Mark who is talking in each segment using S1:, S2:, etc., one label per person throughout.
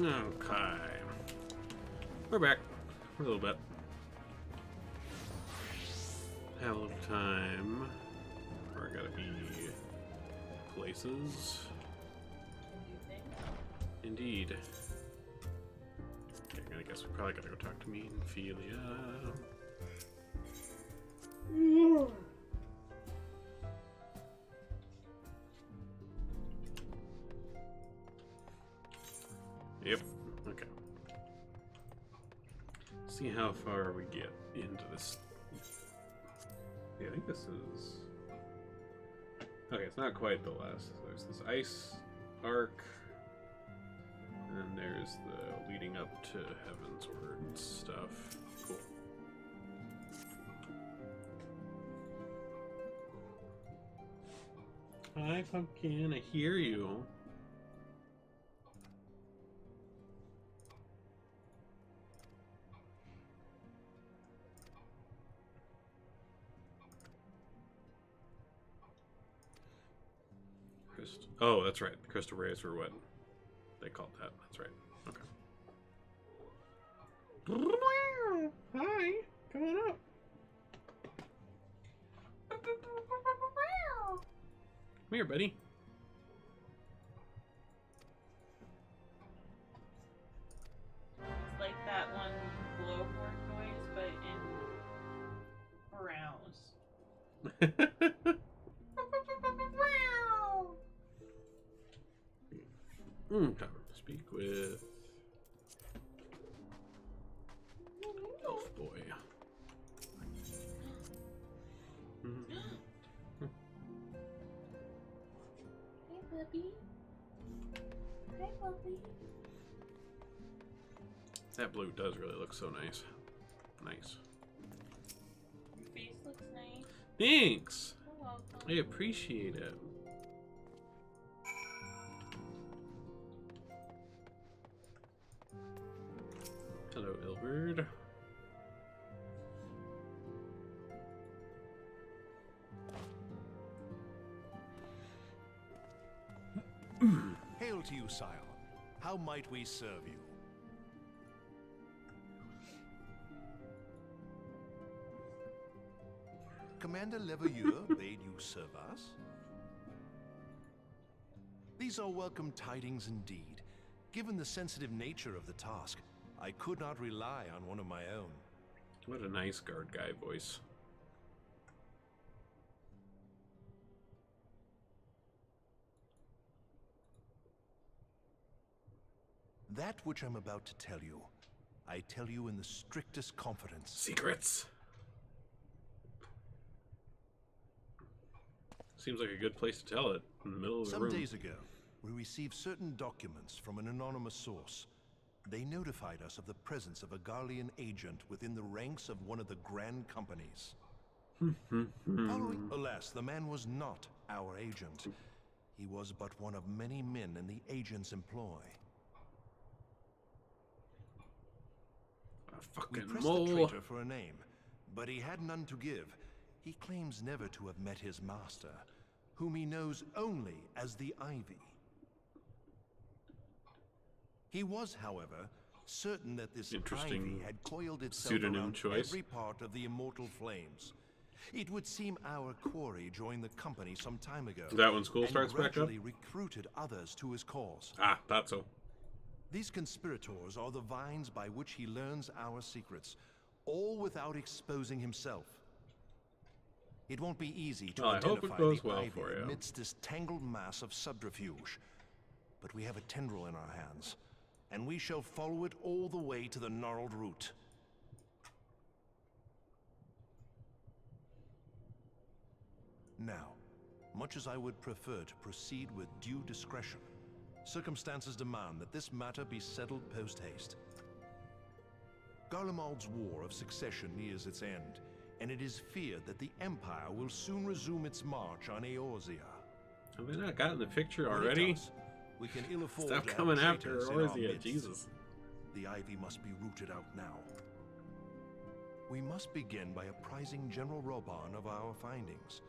S1: Okay. We're back for a little bit. Have a little time. We're gotta be places. Indeed. Okay, I guess we probably gotta go talk to me and Ophelia. Yep. Okay. See how far we get into this. Yeah, I think this is. Okay, it's not quite the last. There's this ice arc, and there's the leading up to Heaven's Word stuff. Cool. Hi, Pumpkin. I hear you. Oh, that's right. The crystal rays were what they called that. That's right. Okay. Hi. Come on up. Come here, buddy.
S2: It's like that one blowhorn noise, but in browns.
S1: Time to speak with Elf Boy.
S2: Hey, puppy. Hi, puppy.
S1: That blue does really look so nice. Nice.
S2: Your face looks nice.
S1: Thanks.
S2: You're welcome.
S1: I appreciate it. Hello, Ilbert.
S3: Hail to you, sire. How might we serve you? Commander Leveilleur bade you serve us? These are welcome tidings indeed. Given the sensitive nature of the task, I could not rely on one of my own.
S1: What a nice guard guy voice.
S3: That which I'm about to tell you, I tell you in the strictest confidence.
S1: Secrets. Seems like a good place to tell it, in the middle of the
S3: Some
S1: room.
S3: days ago, we received certain documents from an anonymous source. They notified us of the presence of a Garlean agent within the ranks of one of the Grand Companies. Alas, the man was not our agent. He was but one of many men in the agent's employ.
S1: A
S3: We
S1: fucking
S3: pressed the
S1: mole.
S3: traitor for a name, but he had none to give. He claims never to have met his master, whom he knows only as the Ivy. He was, however, certain that this
S1: Interesting
S3: Ivy had coiled itself
S1: pseudonym
S3: around
S1: choice.
S3: every part of the immortal flames. It would seem our quarry joined the company some time ago.
S1: Is that when school
S3: and
S1: starts back up?
S3: gradually recruited others to his cause.
S1: Ah, thought so.
S3: These conspirators are the vines by which he learns our secrets, all without exposing himself. It won't be easy to
S1: Well, I hope
S3: identify
S1: it goes
S3: the
S1: well
S3: Ivy
S1: for you.
S3: amidst this tangled mass of subterfuge. But we have a tendril in our hands, and we shall follow it all the way to the gnarled root. Now, much as I would prefer to proceed with due discretion, circumstances demand that this matter be settled post-haste. Garlemald's War of Succession nears its end, and it is feared that the Empire will soon resume its march on Eorzea.
S1: Have they not gotten the picture
S3: When it
S1: already?
S3: does, we can ill afford
S1: Stop
S3: to have
S1: coming after
S3: traitors in our
S1: Eorzea,
S3: midst.
S1: Jesus.
S3: The Ivy must be rooted out now. We must begin by apprising General Roban of our findings.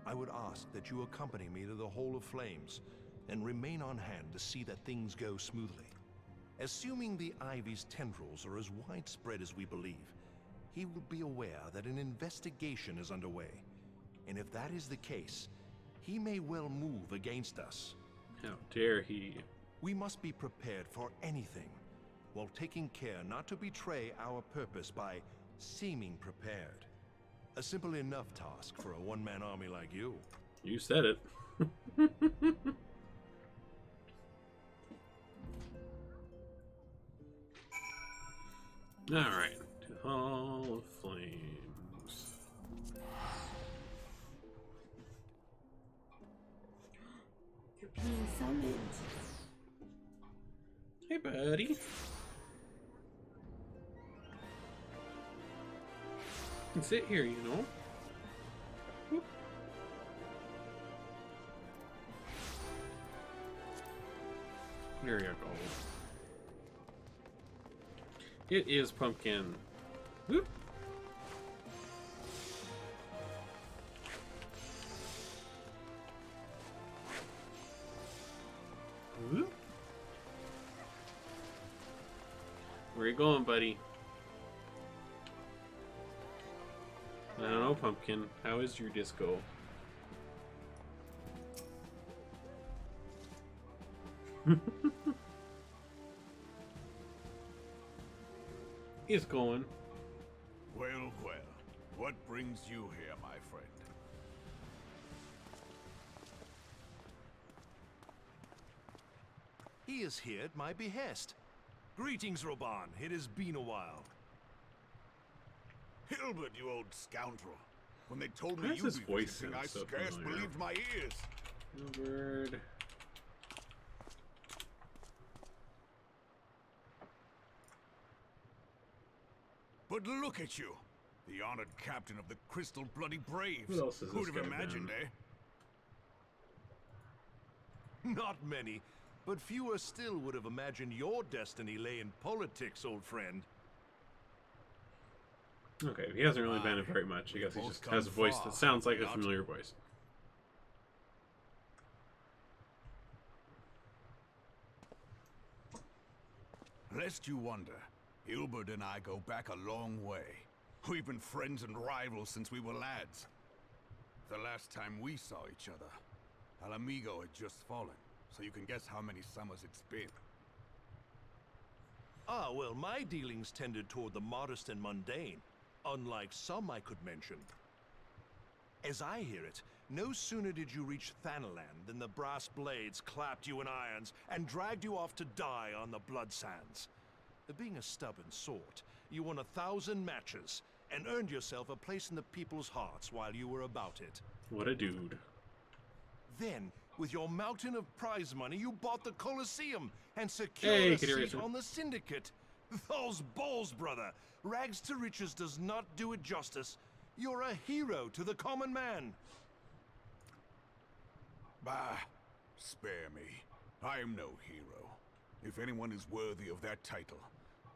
S3: I would ask that you accompany me to the Hall of Flames and remain on hand to see that things go smoothly. Assuming the Ivy's tendrils are as widespread as we believe, he will be aware that an investigation is underway. And if that is the case, he may well move against us.
S1: How dare he?
S3: We must be prepared for anything, while taking care not to betray our purpose by seeming prepared. A simple enough task for a one-man army like you.
S1: You said it. Alright. To Hall of Flames.
S4: You're being summoned.
S1: Hey, buddy. You can sit here, you know. Whoop. There you go. It is Pumpkin. Whoop. Whoop. Where you going, buddy? I don't know, Pumpkin. How is your disco? It's going.
S5: Well, well. What brings you here, my friend?
S3: He is here at my behest. Greetings, Roban. It has been a while.
S5: Hilbert, you old scoundrel. When they told
S1: Why
S5: me
S1: does
S5: you'd
S1: his
S5: be
S1: voice
S5: visiting,
S1: sound
S5: I
S1: so
S5: scarce
S1: familiar?
S5: believed my ears.
S1: Hilbert.
S5: But look at you. The honored captain of the Crystal Bloody Braves.
S1: Who else is
S5: Who'd
S1: this
S5: have
S1: guy
S5: imagined,
S1: been?
S3: Not many, but fewer still would have imagined your destiny lay in politics, old friend.
S1: Okay, he hasn't really been in very much. I guess he just has a voice that sounds like a familiar voice.
S5: Lest you wonder, Hilbert and I go back a long way. We've been friends and rivals since we were lads. The last time we saw each other, Alamigo had just fallen, so you can guess how many summers it's been.
S3: Ah, well, my dealings tended toward the modest and mundane, unlike some I could mention. As I hear it, no sooner did you reach Thanalan than the brass blades clapped you in irons and dragged you off to die on the blood sands. Being a stubborn sort, you won 1,000 matches and earned yourself a place in the people's hearts while you were about it.
S1: What a dude.
S3: Then, with your mountain of prize money, you bought the Colosseum and secured a
S1: Kitty
S3: seat
S1: Racer.
S3: on the Syndicate. Those balls, brother. Rags to riches does not do it justice. You're a hero to the common man.
S5: Bah, spare me. I am no hero. If anyone is worthy of that title,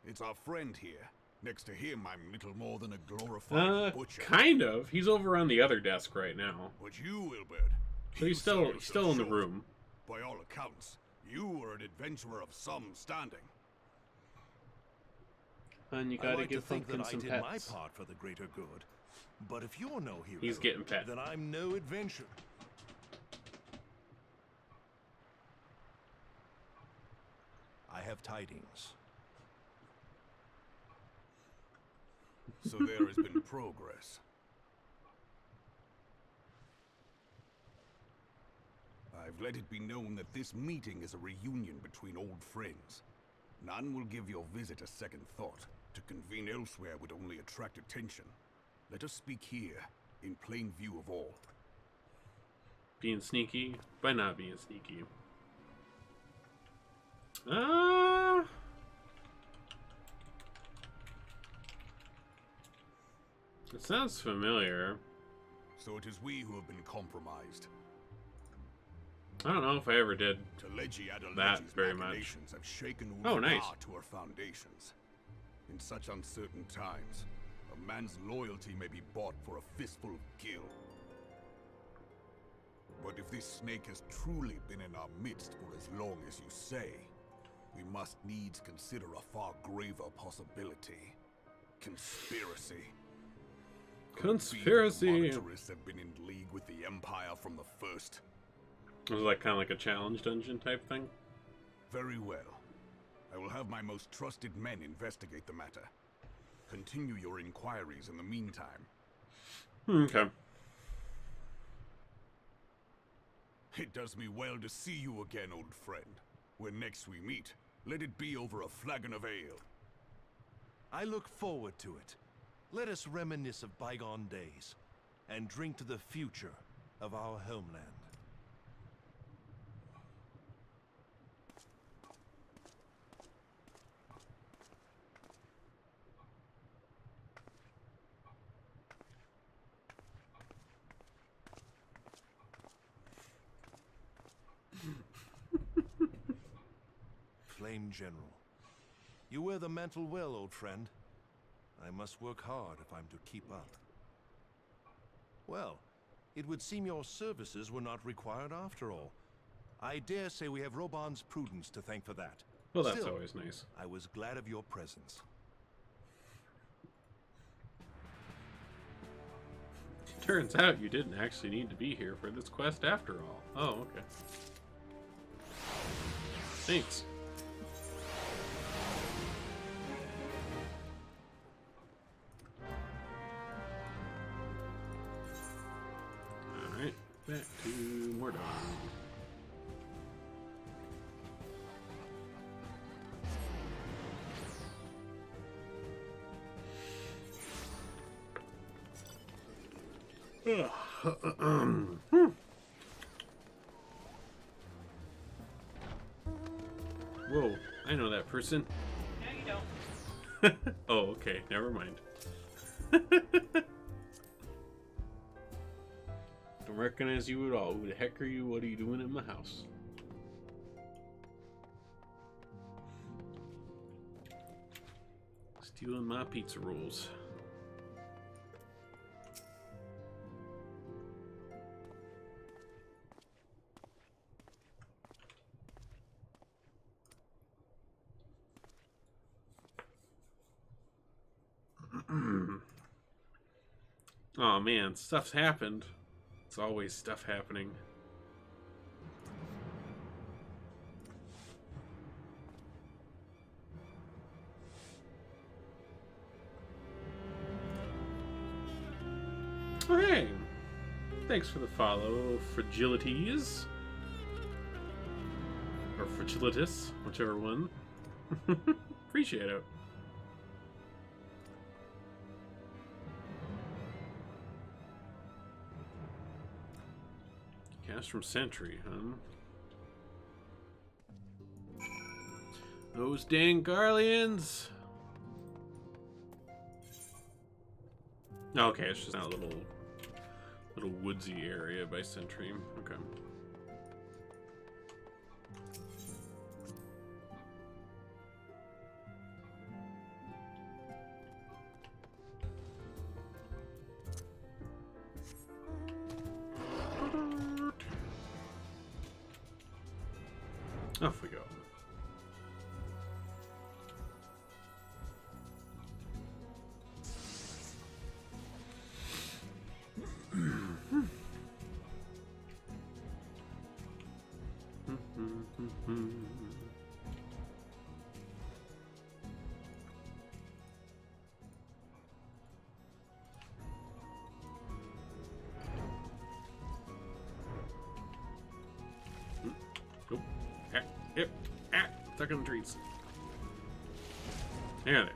S5: it's our friend here. Next to him, I'm little more than a glorified butcher.
S1: Kind of. He's over on the other desk right now.
S5: But you, Wilbert,
S1: So he's still in the room.
S5: By all accounts, you are an adventurer of some standing.
S1: And you
S3: I
S1: gotta
S3: like to
S1: give
S3: think
S1: Pumpkin
S3: that I
S1: some
S3: did
S1: pets.
S3: my part for the greater good. But if you're no hero,
S1: He's getting pet.
S3: then I'm no adventure. I have tidings.
S5: So there has been progress. I've let it be known that this meeting is a reunion between old friends. None will give your visit a second thought. To convene elsewhere would only attract attention. Let us speak here, in plain view of all.
S1: Being sneaky by not being sneaky. It sounds familiar.
S5: So it is we who have been compromised.
S1: I don't know if I ever did.
S5: Telegi
S1: That
S5: Adelegi's
S1: very much.
S5: machinations have shaken
S1: Oh, nice.
S5: Ul'dah to her foundations. In such uncertain times, a man's loyalty may be bought for a fistful of gil. But if this snake has truly been in our midst for as long as you say, we must needs consider a far graver possibility. Conspiracy.
S1: Conspiracy!
S5: The monetarists have been in league with the Empire from the first.
S1: Was it like kind of like a challenge dungeon type thing?
S5: Very well. I will have my most trusted men investigate the matter. Continue your inquiries in the meantime.
S1: Okay.
S5: It does me well to see you again, old friend. When next we meet, let it be over a flagon of ale.
S3: I look forward to it. Let us reminisce of bygone days, and drink to the future of our homeland. Flame General, you wear the mantle well, old friend. I must work hard if I'm to keep up. Well, it would seem your services were not required after all. I dare say we have Roban's prudence to thank for that.
S1: Well, that's
S3: Still,
S1: always nice.
S3: I was glad of your presence.
S1: Turns out you didn't actually need to be here for this quest after all. Oh, okay. Thanks. Alright, back to Mordor. Whoa, I know that person.
S2: No, you don't.
S1: Oh, okay, never mind. Don't recognize you at all. Who the heck are you? What are you doing in my house? Stealing my pizza rolls. Oh man, stuff's happened. It's always stuff happening. Oh hey! Thanks for the follow, Fragilities. Or Fragilitus, whichever one. Appreciate it. Cast from Sentry, huh? Those dang Garleans! Okay, it's just a little woodsy area by Sentry. Okay. Off we go. Nope. Yep. Stuck in the trees. There.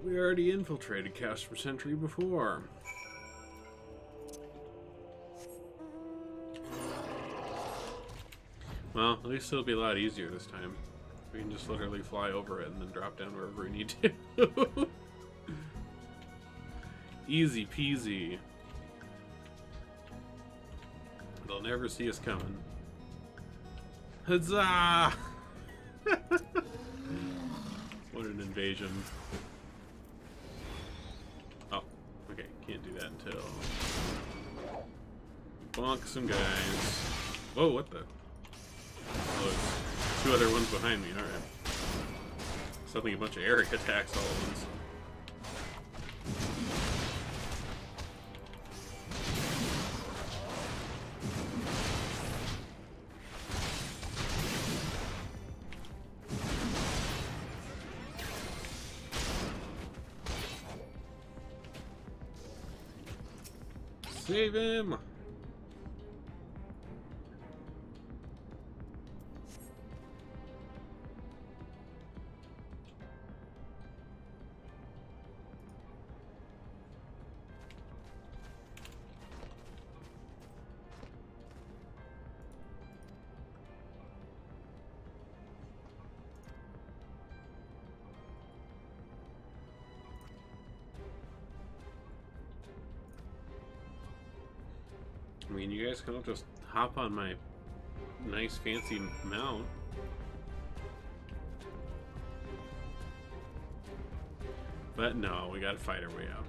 S1: We already infiltrated Cast from Sentry before. Well, at least it'll be a lot easier this time. We can just literally fly over it and then drop down wherever we need to. Easy peasy. They'll never see us coming. Huzzah! What an invasion. Oh, okay, can't do that until bonk some guys. Whoa, what the? Oh, there's two other ones behind me. All right. Suddenly a bunch of area attacks all at once. Save him! I mean, you guys can just hop on my nice fancy mount. But no, we gotta fight our way out.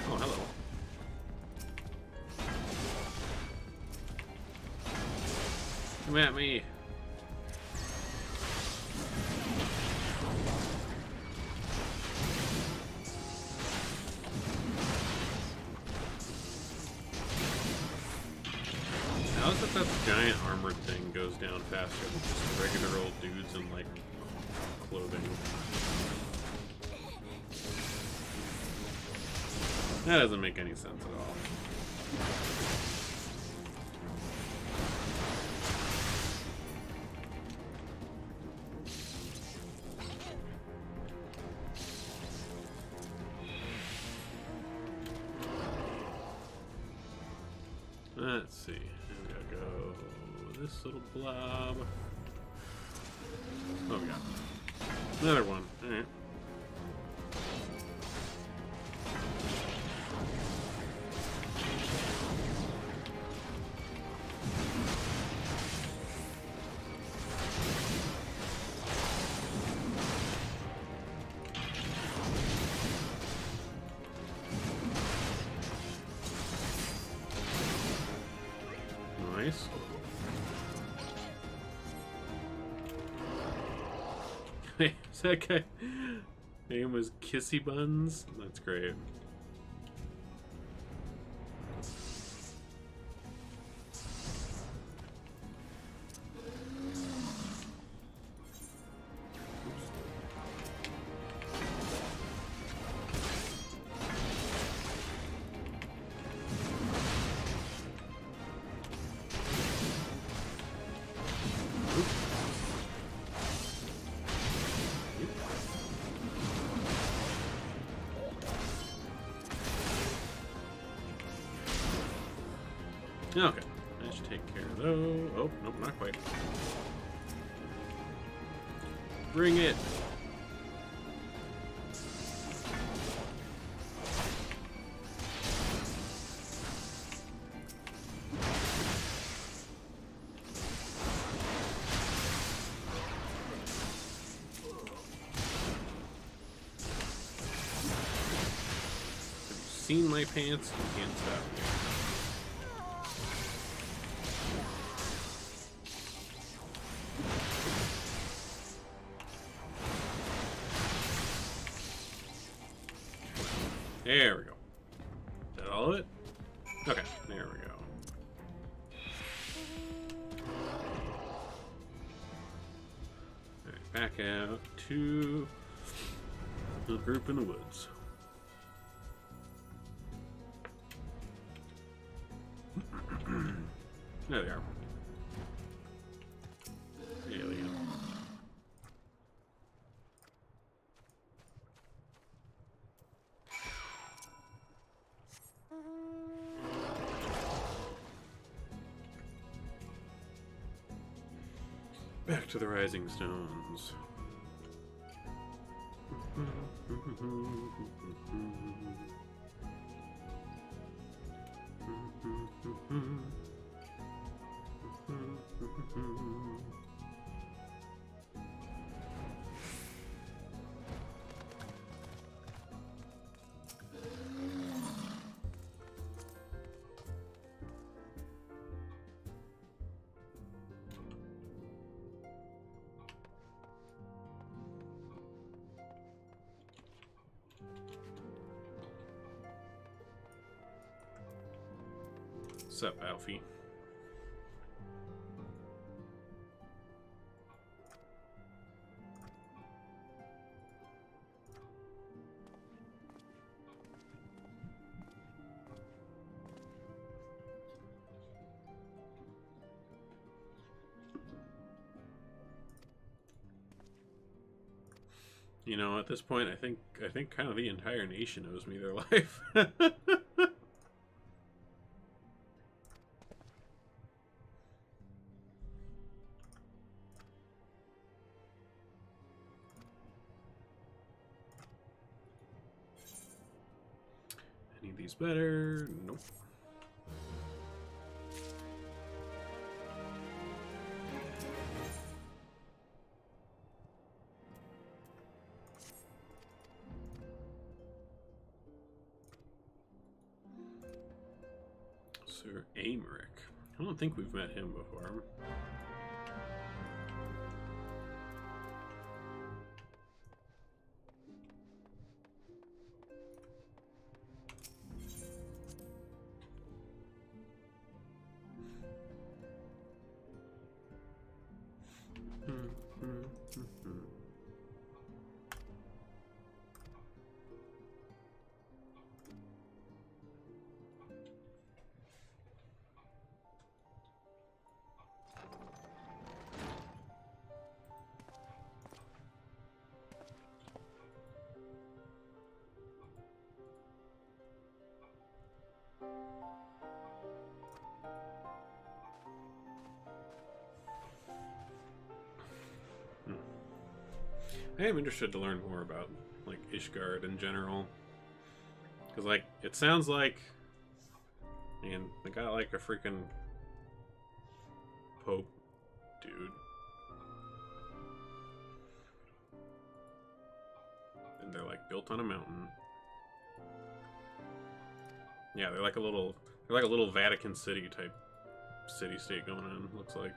S1: Oh, hello. Come at me. How is it that the giant armored thing goes down faster than just regular old dudes in, like, clothing? That doesn't make any sense at all. Let's see. We gotta go this little blob. Oh, we got another one. Alright. Nice. Hey, is that guy? Name was Kissy Buns? That's great. Okay, I should take care of those. Oh, nope, not quite. Bring it! Have you seen my pants? You can't stop me. There we go. Is that all of it? Okay, there we go. Alright, back out to the group in the woods. There they are. Alien. Back to the Rising Stones. What's up, Alfie? You know, at this point, I think kind of the entire nation owes me their life. Any of these better? Nope. Sir Amric. I don't think we've met him before. I am interested to learn more about, like, Ishgard in general. Because, like, it sounds like... Man, they got, like, a freaking... Pope dude. And they're, like, built on a mountain. Yeah, they're like a little... They're like a little Vatican City type city-state going on, looks like.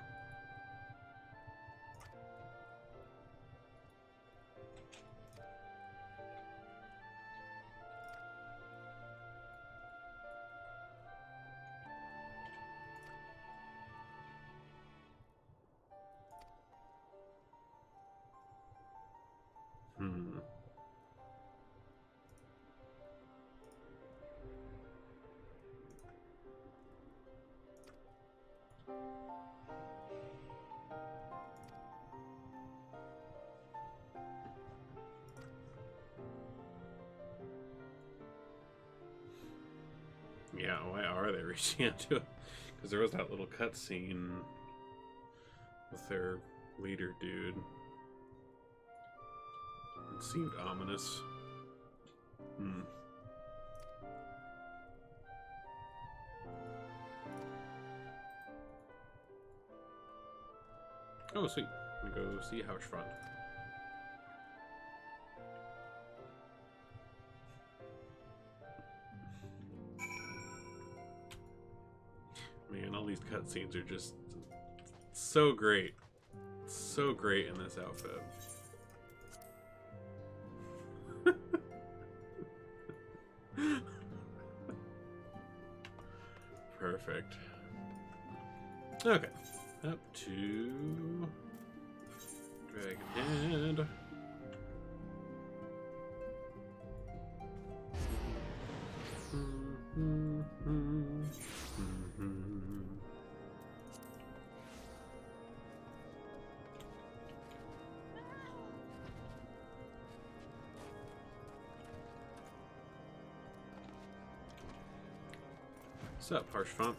S1: Yeah, why are they reaching out to it? Because there was that little cutscene with their leader dude. It seemed ominous. Oh, sweet. I'm gonna go see Hausfront. Man, all these cutscenes are just so great. So great in this outfit. Perfect. Okay. Up to Dragonhead. What's up, Harshfont?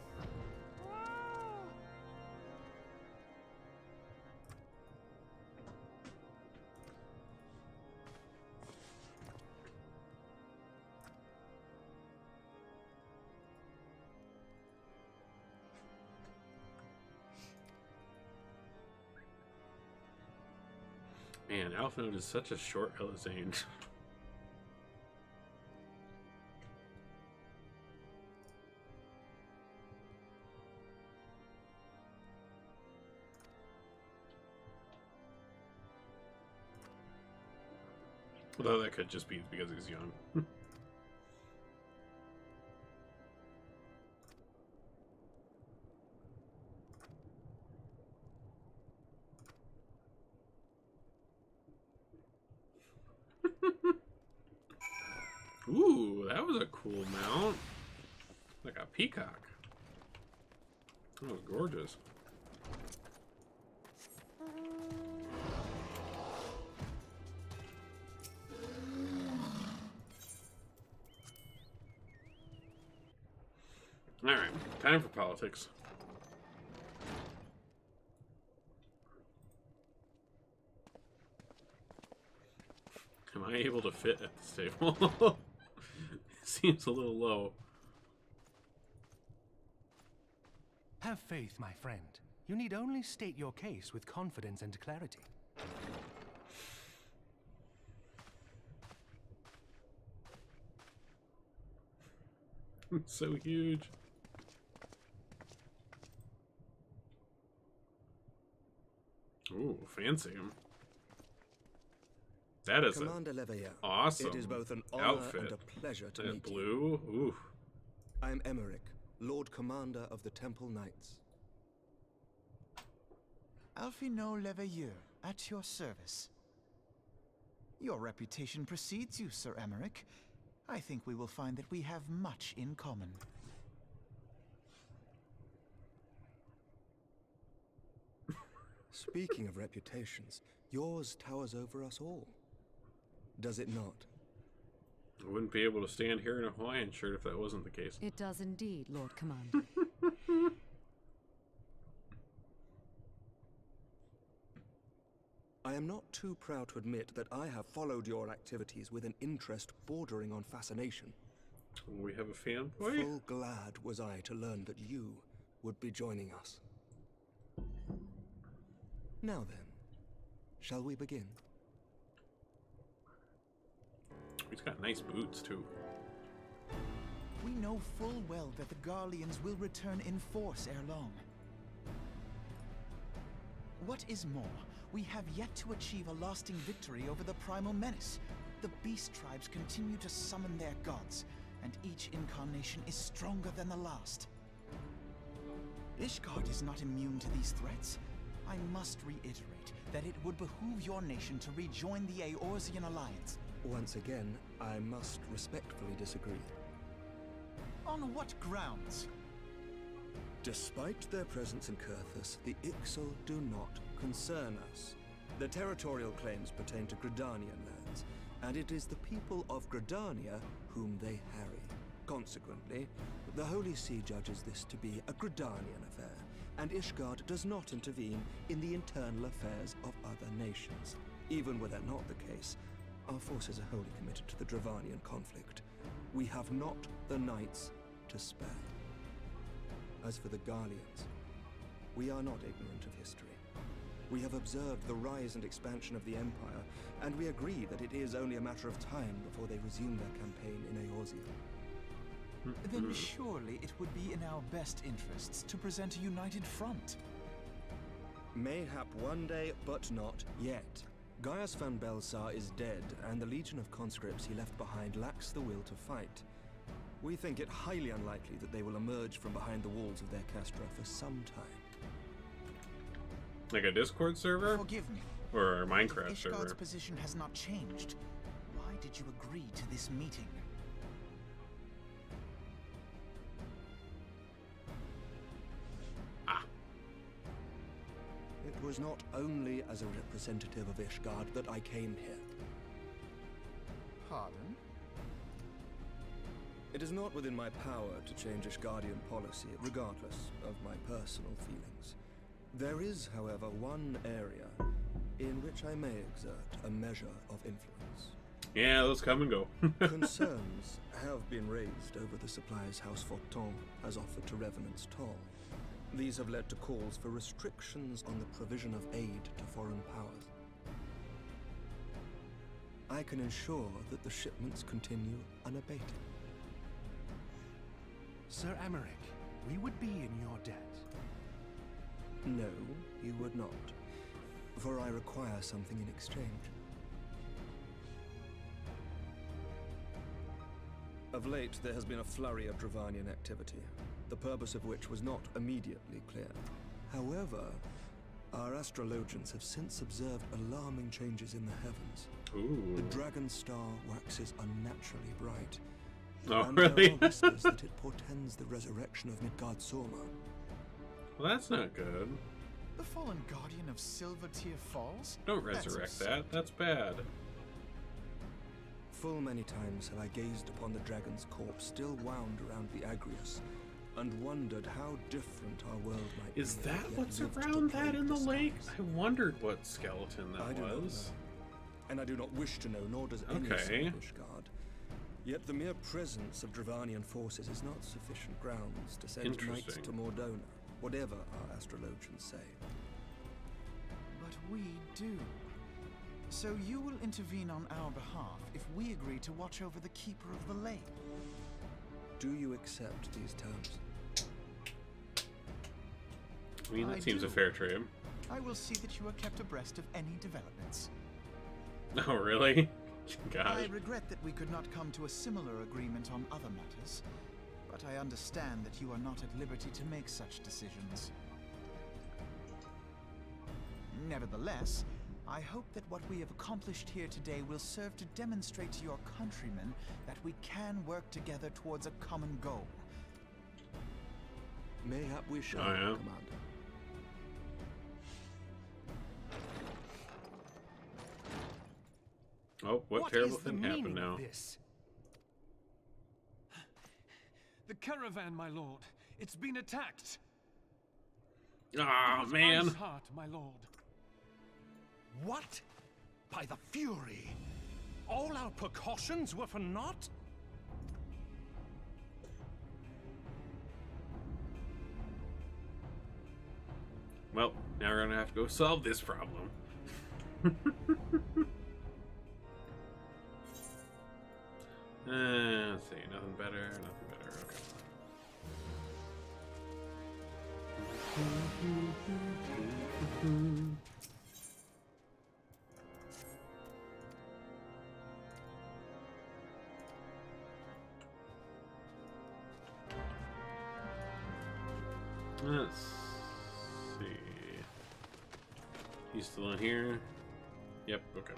S1: Man, Alpha Node is such a short Elizane. Although that could just be because he's young. Ooh, that was a cool mount. Like a peacock. That was gorgeous. Alright, time for politics. Am I able to fit at this table? Seems a little low.
S6: Have faith, my friend. You need only state your case with confidence and clarity.
S1: It's so huge. Ooh, fancy him. That is
S7: Commander Leveilleur,
S1: awesome.
S7: it is both an honor
S1: outfit.
S7: and a pleasure to
S1: That
S7: meet
S1: blue.
S7: you.
S1: Ooh.
S7: I am Emmerich, Lord Commander of the Temple Knights.
S8: Alphino Leveilleur, at your service. Your reputation precedes you, Sir Emmerich. I think we will find that we have much in common.
S7: Speaking of reputations, yours towers over us all. Does it not?
S1: I wouldn't be able to stand here in a Hawaiian shirt if that wasn't the case.
S9: It does indeed, Lord Commander.
S7: I am not too proud to admit that I have followed your activities with an interest bordering on fascination.
S1: We have a fanboy?
S7: Full glad was I to learn that you would be joining us. Now then, shall we begin?
S1: He's got nice boots, too.
S8: We know full well that the Garleans will return in force ere long. What is more, we have yet to achieve a lasting victory over the Primal Menace. The Beast Tribes continue to summon their gods, and each incarnation is stronger than the last. Ishgard is not immune to these threats. I must reiterate that it would behoove your nation to rejoin the Eorzean Alliance.
S7: Once again, I must respectfully disagree.
S8: On what grounds?
S7: Despite their presence in Kurthus, the Ixal do not concern us. Their territorial claims pertain to Gridanian lands, and it is the people of Gridania whom they harry. Consequently, the Holy See judges this to be a Gridanian affair, and Ishgard does not intervene in the internal affairs of other nations. Even were that not the case, our forces are wholly committed to the Dravanian conflict. We have not the knights to spare. As for the Garleans, we are not ignorant of history. We have observed the rise and expansion of the Empire, and we agree that it is only a matter of time before they resume their campaign in Eorzea.
S8: Then surely it would be in our best interests to present a united front.
S7: Mayhap one day, but not yet. Gaius van Belsar is dead, and the legion of conscripts he left behind lacks the will to fight. We think it highly unlikely that they will emerge from behind the walls of their castra for some time.
S1: Like a Discord server?
S8: Forgive me.
S1: Or a Minecraft
S8: Ishgard's
S1: server?
S8: position has not changed. Why did you agree to this meeting?
S7: It was not only as a representative of Ishgard that I came here.
S8: Pardon?
S7: It is not within my power to change Ishgardian policy, regardless of my personal feelings. There is, however, one area in which I may exert a measure of influence.
S1: Yeah, those come and go.
S7: Concerns have been raised over the supplies House Forton has offered to Revenant's Toll. These have led to calls for restrictions on the provision of aid to foreign powers. I can ensure that the shipments continue unabated.
S6: Sir Emmerich, we would be in your debt.
S7: No, you would not, for I require something in exchange. Of late, there has been a flurry of Dravanian activity, the purpose of which was not immediately clear. However, our astrologians have since observed alarming changes in the heavens.
S1: Ooh.
S7: The dragon star waxes unnaturally bright.
S1: Oh,
S7: and
S1: really?
S7: there are whispers that it portends the resurrection of Midgard Sorma.
S1: Well, that's not good.
S8: The fallen guardian of Silvertear Falls?
S1: Don't
S8: That's
S1: resurrect
S8: absurd.
S1: that. That's bad.
S7: Full many times have I gazed upon the dragon's corpse still wound around the Agrius, and wondered how different our world might be.
S1: Is
S7: if
S1: that
S7: it yet
S1: what's
S7: lived to
S1: around that
S7: plague
S1: in the lake?
S7: skies.
S1: I wondered what skeleton
S7: I
S1: that
S7: do not
S1: was.
S7: know, and I do not wish to know, nor does any
S1: Okay.
S7: Swedish guard. Yet the mere presence of Dravanian forces is not sufficient grounds to send knights
S1: Interesting.
S7: to Mordona, whatever our astrologians say.
S8: But we do. So you will intervene on our behalf if we agree to watch over the Keeper of the Lake.
S7: Do you accept these terms?
S1: I mean, that
S8: I
S1: seems a
S8: do.
S1: fair trade.
S8: I will see that you are kept abreast of any developments.
S1: Oh, really?
S8: I
S1: God.
S8: regret that we could not come to a similar agreement on other matters, but I understand that you are not at liberty to make such decisions. Nevertheless, I hope that what we have accomplished here today will serve to demonstrate to your countrymen that we can work together towards a common goal.
S7: Mayhap we shall,
S1: Oh, yeah?
S7: Commander.
S1: Oh, what
S6: What
S1: terrible
S6: is the
S1: thing
S6: meaning
S1: happened now?
S6: of this? The caravan, my lord. It's been attacked.
S1: Ah,
S6: It was
S1: man.
S6: Ice Heart, my lord. What? By the Fury? All our precautions were for naught?
S1: Well, now we're gonna have to go solve this problem. Let's see, nothing better, okay. Let's see. He's still in here. Yep, okay.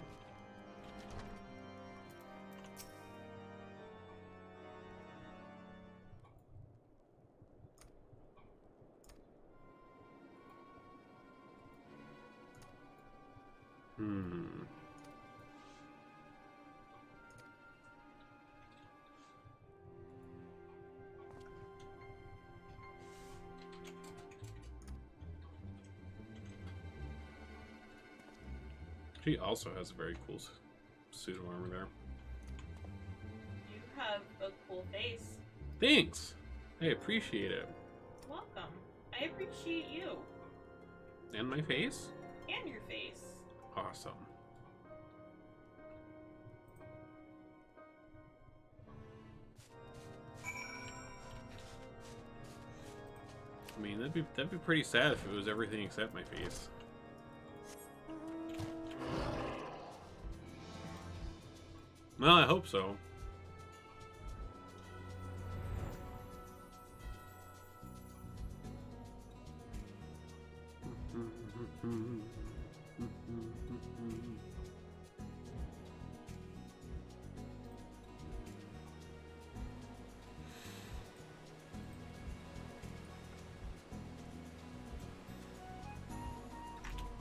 S1: She also has a very cool suit of armor there.
S2: You have a cool face.
S1: Thanks! I appreciate it.
S2: Welcome. I appreciate you.
S1: And my face?
S2: And your face.
S1: Awesome. I mean, that'd be pretty sad if it was everything except my face. Well, I hope so.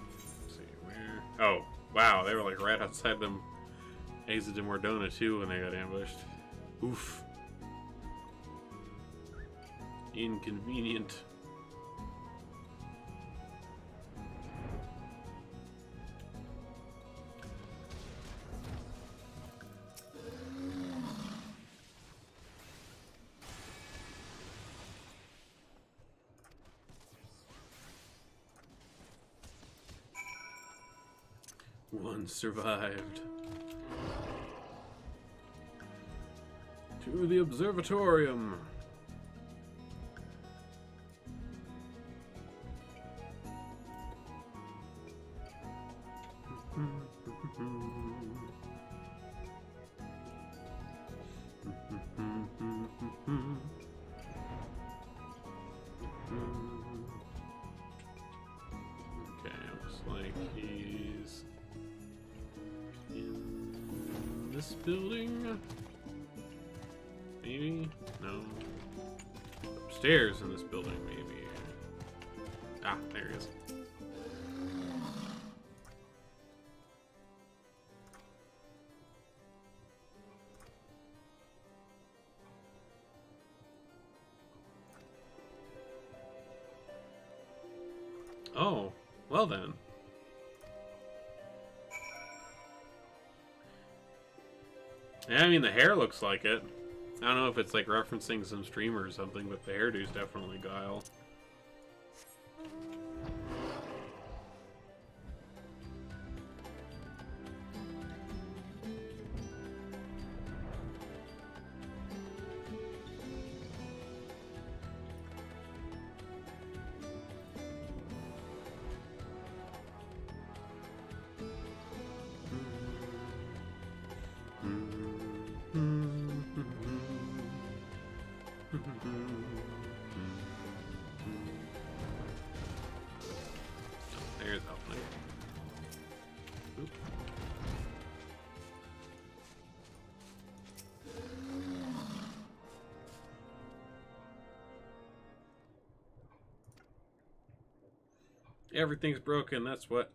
S1: Let's see where. Oh, wow! They were like right outside them. Exit to Mordona too when they got ambushed. Oof. Inconvenient. One survived. To the observatorium. Okay, looks like he's in this building. Maybe? No. Upstairs in this building, maybe. Ah, there he is. Oh, well then. Yeah, I mean, the hair looks like it. I don't know if it's like referencing some streamer or something, but the hairdo's definitely Guile. There's opening. Oop. Everything's broken, that's what.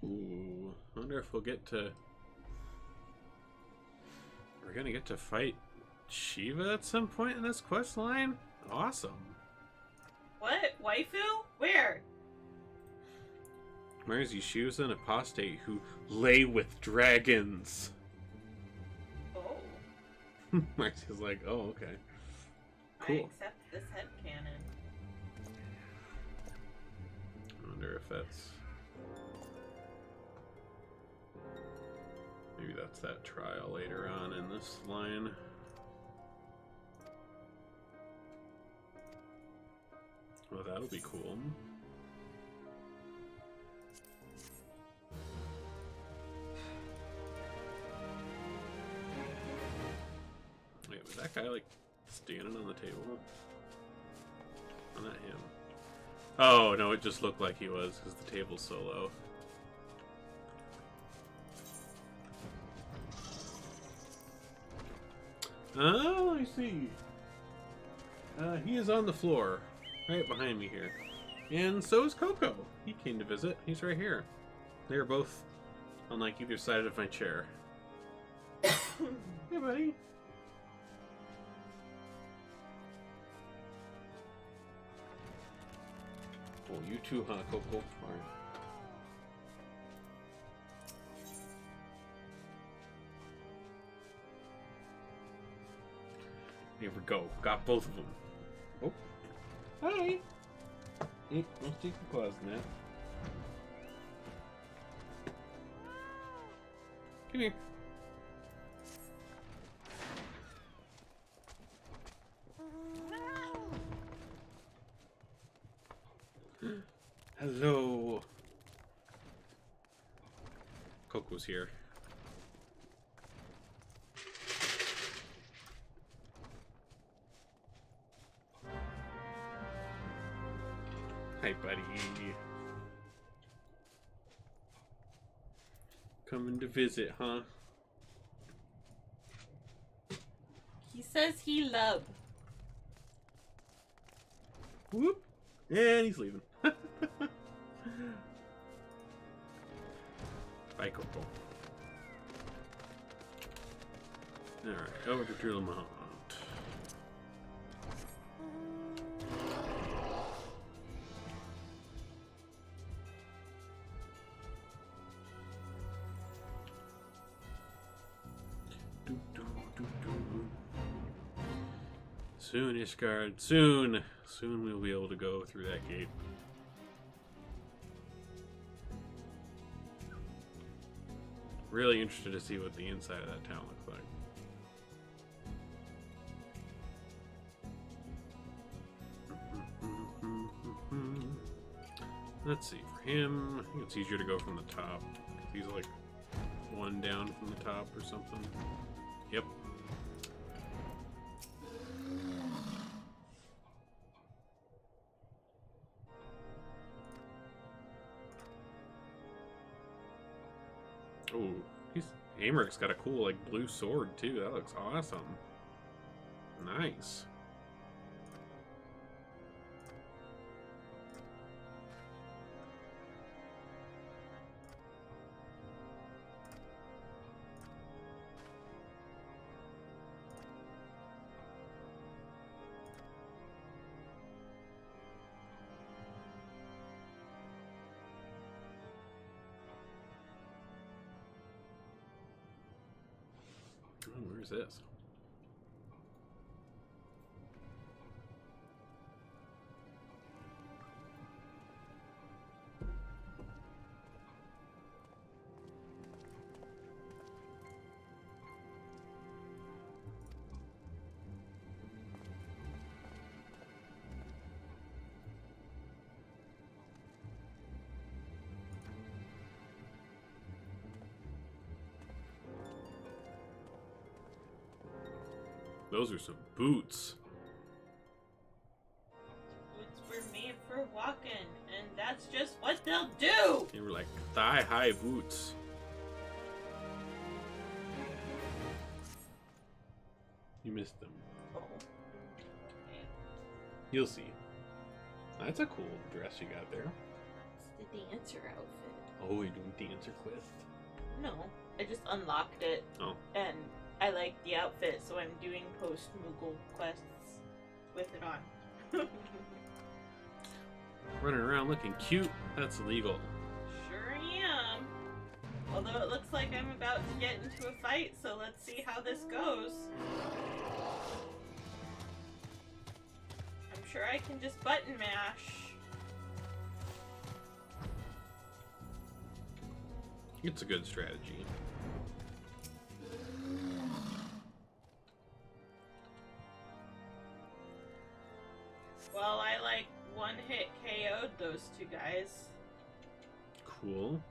S1: Ooh, wonder if we'll get to... We're gonna get to fight Shiva at some point in this quest line? Awesome.
S2: What? Waifu? Where?
S1: Where's Yeshua's an apostate who lay with dragons?
S2: Oh.
S1: Marcy's like, oh, okay.
S2: I
S1: Cool.
S2: accept this headcanon.
S1: I wonder if that's... Maybe that's that trial later on in this line. Well, that'll be cool. Wait, was that guy like standing on the table? Oh, not him. Oh, no, it just looked like he was because the table's so low. Oh, I see. He is on the floor, right behind me here. And so is Coco. He came to visit. He's right here. They are both on like either side of my chair. Hey, buddy. Oh, you too, huh, Coco? All right. Here we go. Got both of them. Oh. Hi. Hey, don't stick your claws in that. Come here. Hello. Coco's here. Hi, buddy. Coming to visit, huh?
S2: He says he love.
S1: Whoop. And he's leaving. Bye, Coco. Alright, over to Drillmont. Do, do, do, do. Soon, Ishgard. Soon. Soon we'll be able to go through that gate. Really interested to see what the inside of that town looks like. Let's see, for him, I think it's easier to go from the top. He's like one down from the top or something. Yep. Oh, Americ's got a cool like blue sword too. That looks awesome. Nice. Oh, where's this? Those are some boots.
S2: Boots were made for walking, and that's just what they'll do!
S1: They were like thigh-high boots. You missed them.
S2: Oh.
S1: You'll see. That's a cool dress you got there.
S2: It's the dancer outfit.
S1: Oh, you're doing dancer quest?
S2: No, I just unlocked it.
S1: Oh.
S2: And I like the outfit, so I'm doing post-Moogle quests with it on.
S1: Running around looking cute? That's illegal.
S2: Sure am. Although it looks like I'm about to get into a fight, so let's see how this goes. I'm sure I can just button mash.
S1: It's a good strategy.
S2: Well, I like one-hit KO'd those two guys.
S1: Cool.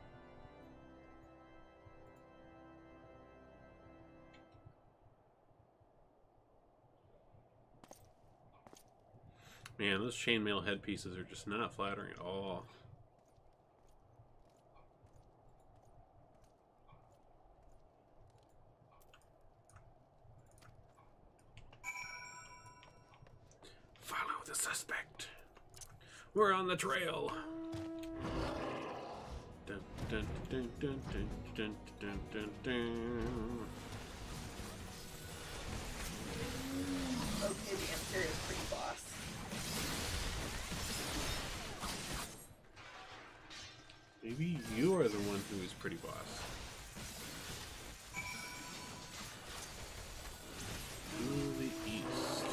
S1: Man, those chainmail headpieces are just not flattering at all. Follow the suspect. We're on the trail. Dun, dun, dun, dun, dun, dun, dun, dun, dun.
S2: Okay, the Imperial pretty boss.
S1: Maybe you are the one who is pretty boss. To the east.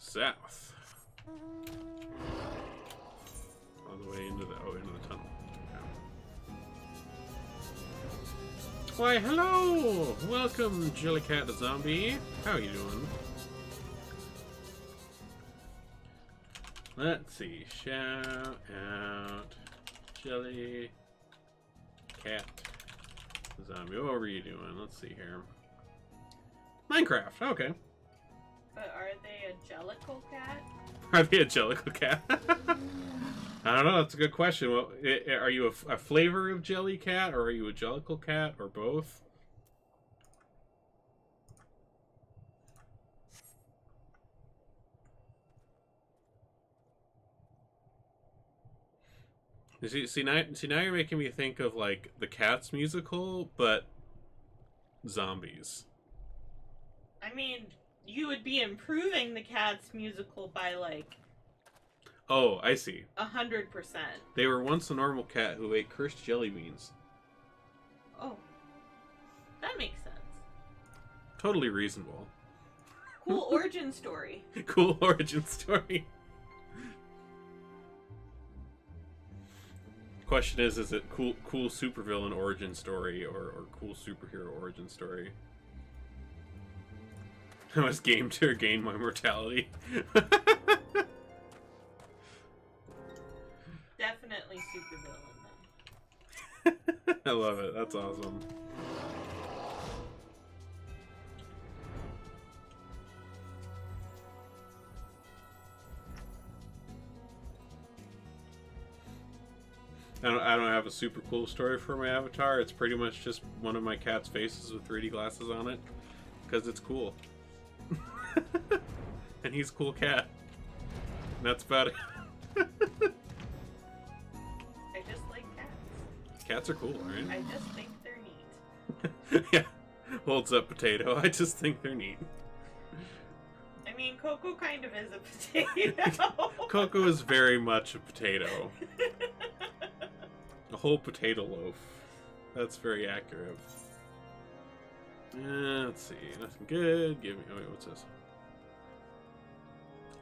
S1: South. All the way into the tunnel. Yeah. Why, hello! Welcome, Jellycat the Zombie. How are you doing? Let's see. Shout out Jellycat the Zombie. What were you doing? Let's see here. Minecraft. Okay.
S2: But are they a Jellicle cat?
S1: Are they a Jellicle cat? I don't know. That's a good question. Well, are you a flavor of Jelly Cat, or are you a Jellicle cat, or both? See now you're making me think of like the Cats musical, but zombies.
S2: I mean, you would be improving the Cats musical by like.
S1: Oh, I see.
S2: 100%.
S1: They were once a normal cat who ate cursed jelly beans.
S2: Oh, that makes sense.
S1: Totally reasonable.
S2: Cool origin story.
S1: Cool origin story. Question is it cool supervillain origin story or cool superhero origin story? I must game to regain my mortality.
S2: Definitely supervillain then.
S1: I love it. That's awesome. I don't have a super cool story for my avatar. It's pretty much just one of my cat's faces with 3D glasses on it. Because it's cool. And he's a cool cat. And that's about it.
S2: I just like cats.
S1: Cats are cool, right?
S2: I just think they're neat.
S1: Yeah. Holds up potato. I just think they're neat.
S2: I mean, Coco kind of is a potato.
S1: Coco is very much a potato. A whole potato loaf. That's very accurate. Let's see. Nothing good. Give me. Oh, wait, what's this?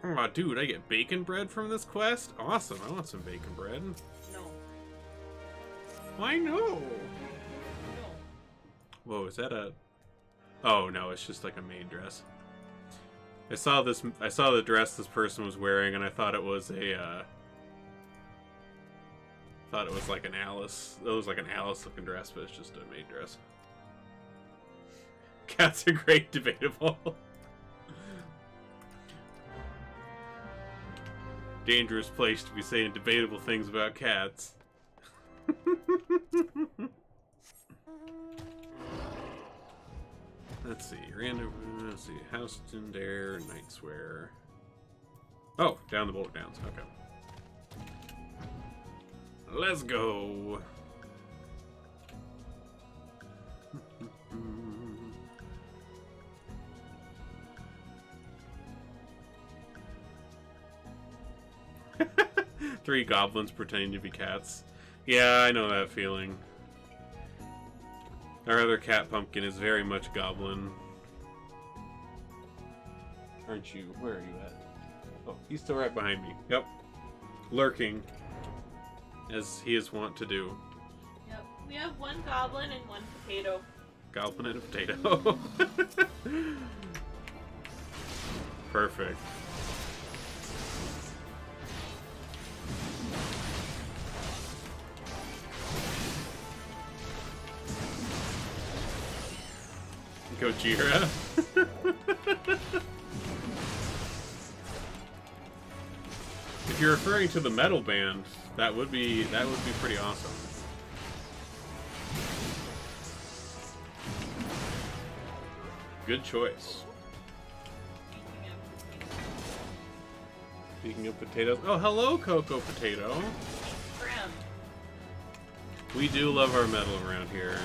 S1: Oh, dude, I get bacon bread from this quest? Awesome. I want some bacon bread.
S2: No.
S1: Why no?
S2: No.
S1: Whoa, is that a... Oh, no, it's just like a maid dress. I saw the dress this person was wearing, and I thought it was a, thought it was like an Alice. It was like an Alice-looking dress, but it's just a maid dress. Cats are great, debatable. Dangerous place to be saying debatable things about cats. Let's see, let's see, Houston, Dare, Night Swear. Oh, down the boulder downs, okay. Let's go. Three goblins pretending to be cats. Yeah, I know that feeling. Our other cat pumpkin is very much goblin. Aren't you? Where are you at? Oh, he's still right behind me. Yep. Lurking. As he is wont to do.
S2: Yep. We have one goblin and one potato.
S1: Goblin and a potato. Perfect. Gojira. If you're referring to the metal band, that would be pretty awesome. Good choice. Speaking of potatoes, oh hello, Coco Potato.
S2: Grim.
S1: We do love our metal around here.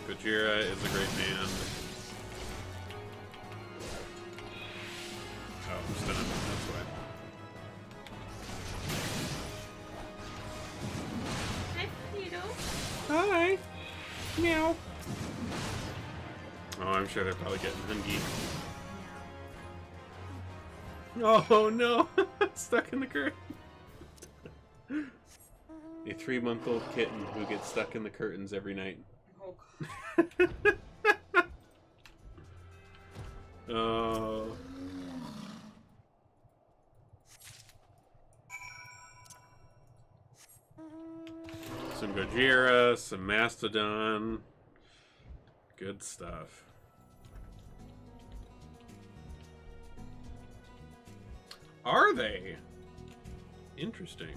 S1: Gojira is a great band. Oh, I'm stunned. That's why.
S2: Hi, potato.
S1: Hi. Meow. Oh, I'm sure they're probably getting hungry. Oh no! Stuck in the curtain. A 3-month-old kitten who gets stuck in the curtains every night.
S2: Oh,
S1: Oh. Some Gojira, some Mastodon. Good stuff. Are they? Interesting.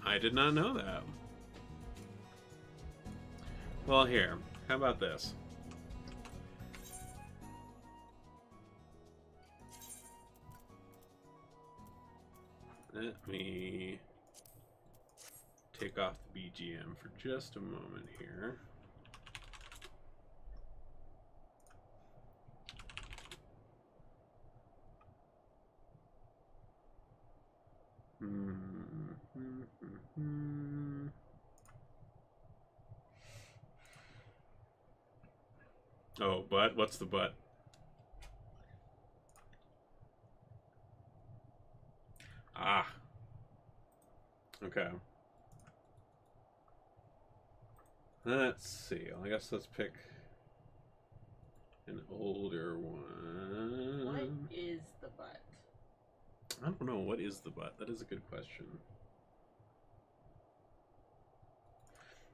S1: I did not know that. Well, here. How about this? me take off the BGM for just a moment here. Oh, but what's the but? Ah. Okay. Let's see. I guess let's pick an older one.
S2: What is the butt?
S1: I don't know. What is the butt? That is a good question.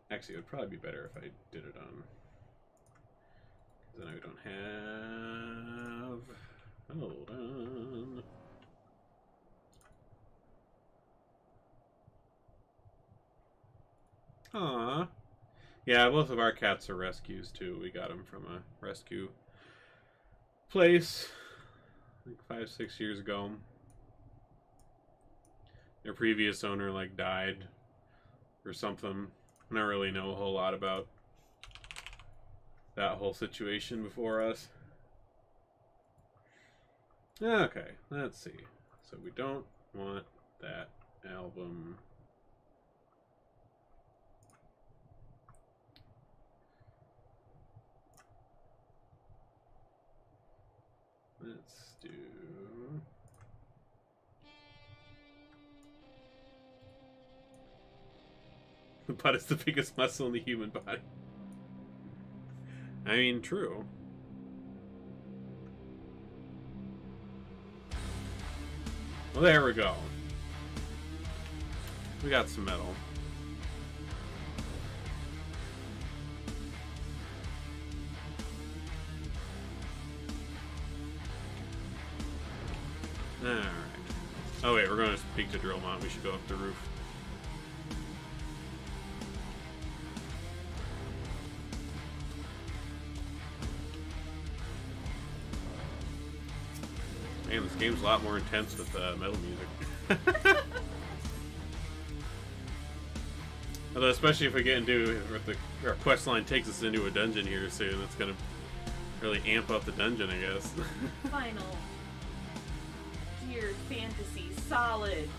S1: Actually, it would probably be better if I did it on... Then I don't have... Hold on. Aww. Yeah, both of our cats are rescues, too. We got them from a rescue place, like 5-6 years ago. Their previous owner, like, died or something. I don't really know a whole lot about that whole situation before us. Okay, let's see. So we don't want that album. Let's do... The butt is the biggest muscle in the human body. I mean, true. Well, there we go. We got some metal. Alright. Oh wait, we're going to peek the drill mount. We should go up the roof. Man, this game's a lot more intense with metal music. Although, especially if we get into our quest line takes us into a dungeon here soon, that's gonna really amp up the dungeon, I guess.
S2: Final Gear Fantasy Solid.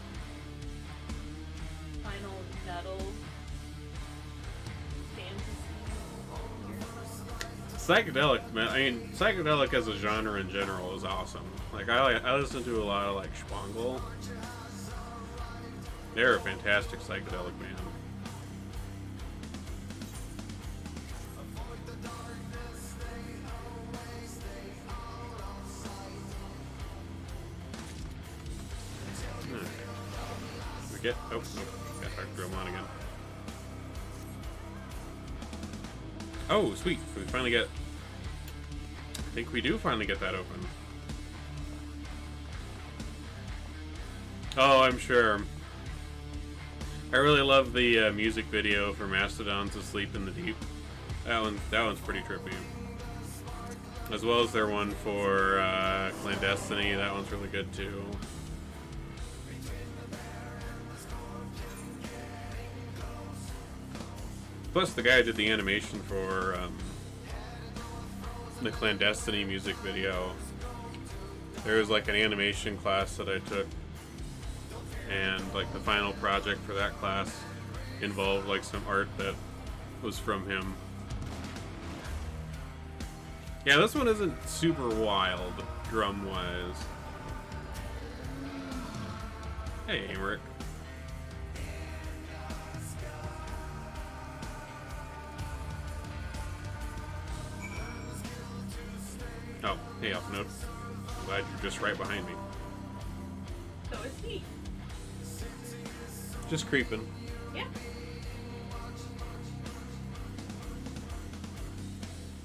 S2: Final Metal Fantasy.
S1: Psychedelic, man. I mean, psychedelic as a genre in general is awesome. Like, I listen to a lot of, like, Schwangel. They're a fantastic psychedelic band. We get... Oh, nope. Got our drill on again. Oh, sweet. We finally get... I think we do finally get that open. Oh, I'm sure. I really love the music video for Mastodon's Asleep in the Deep. That one's pretty trippy. As well as their one for Clandestiny. That one's really good too. Plus, the guy who did the animation for the Clandestiny music video. There was like an animation class that I took, and like the final project for that class involved like some art that was from him. Yeah, this one isn't super wild drum-wise. Hey, Rick. Oh, hey, Upnote. I'm glad you're just right behind me.
S2: So is he.
S1: Just creeping.
S2: Yeah.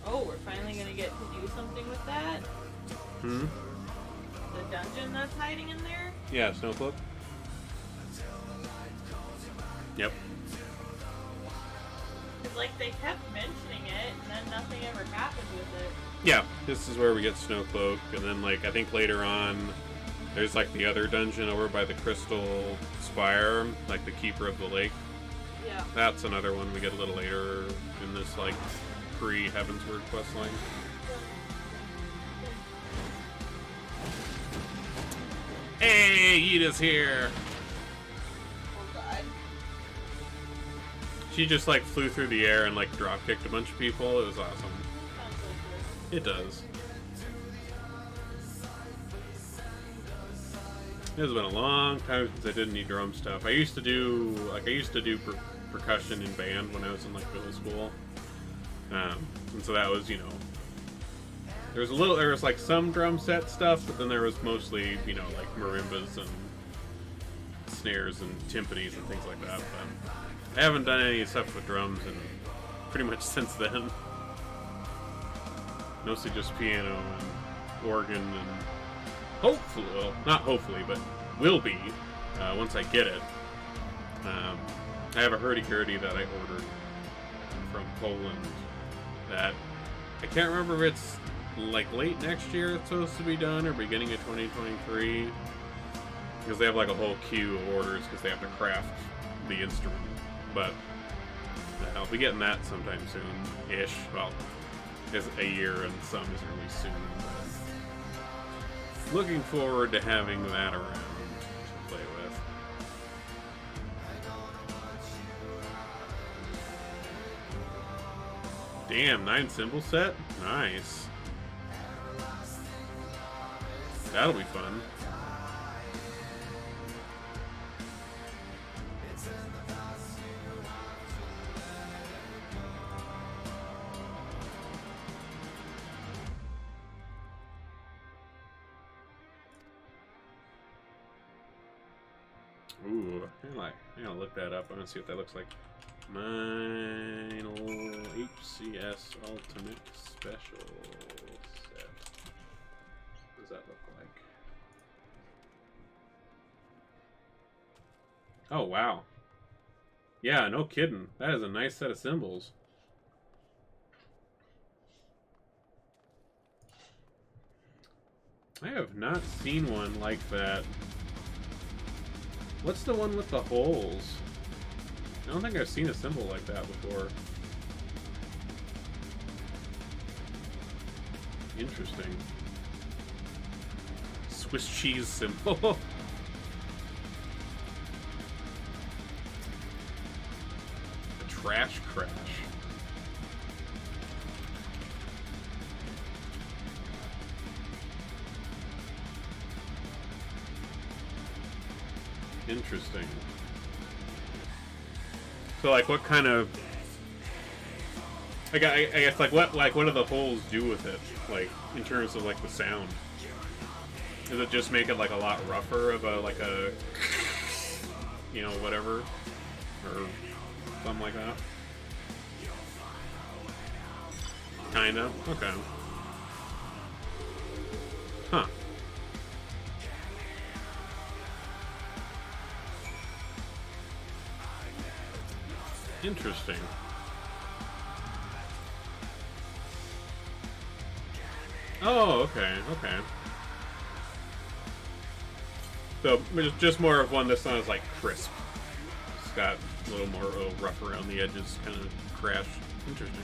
S2: Oh, we're finally gonna get to do something with that?
S1: Hmm?
S2: The dungeon that's hiding in there?
S1: Yeah, Snowcloak. Yep.
S2: Because, like, they kept mentioning it, and then nothing ever happened with it.
S1: Yeah, this is where we get Snowcloak, and then, like, I think later on, There's like the other dungeon over by the Crystal Spire, like the Keeper of the Lake.
S2: Yeah.
S1: That's another one we get a little later in this like pre-Heavensward questline. Hey, Yda's here!
S2: Oh god.
S1: She just like flew through the air and like drop kicked a bunch of people. It was awesome.
S2: Sounds like
S1: It does. It's been a long time since I did any drum stuff. I used to do percussion in band when I was in like middle school, and so that was, you know, there was like some drum set stuff, but then there was mostly, you know, like marimbas and snares and timpanis and things like that. But I haven't done any stuff with drums in pretty much since then. Mostly just piano and organ and hopefully, well, not hopefully, but will be once I get it. I have a hurdy-gurdy that I ordered from Poland that I can't remember if it's like late next year it's supposed to be done or beginning of 2023, because they have like a whole queue of orders because they have to craft the instrument. But I'll be getting that sometime soon-ish. Well, it's a year and some is really soon. But looking forward to having that around to play with. Damn, 9 cymbal set? Nice. That'll be fun. Ooh, I'm gonna look that up. I'm gonna see what that looks like. Minel HCS Ultimate Special Set. What does that look like? Oh, wow. Yeah, no kidding. That is a nice set of cymbals. I have not seen one like that. What's the one with the holes? I don't think I've seen a cymbal like that before. Interesting. Swiss cheese cymbal. A trash crash. Interesting. So, like, what kind of... Like, I guess, like, what do the holes do with it? Like, in terms of, like, the sound? Does it just make it, like, a lot rougher of a, like, a... You know, whatever? Or something like that? Kinda? Okay. Huh. Interesting. Oh, okay, okay. So, it's just more of one that sounds like crisp. It's got a little more rough around the edges, kind of crash. Interesting.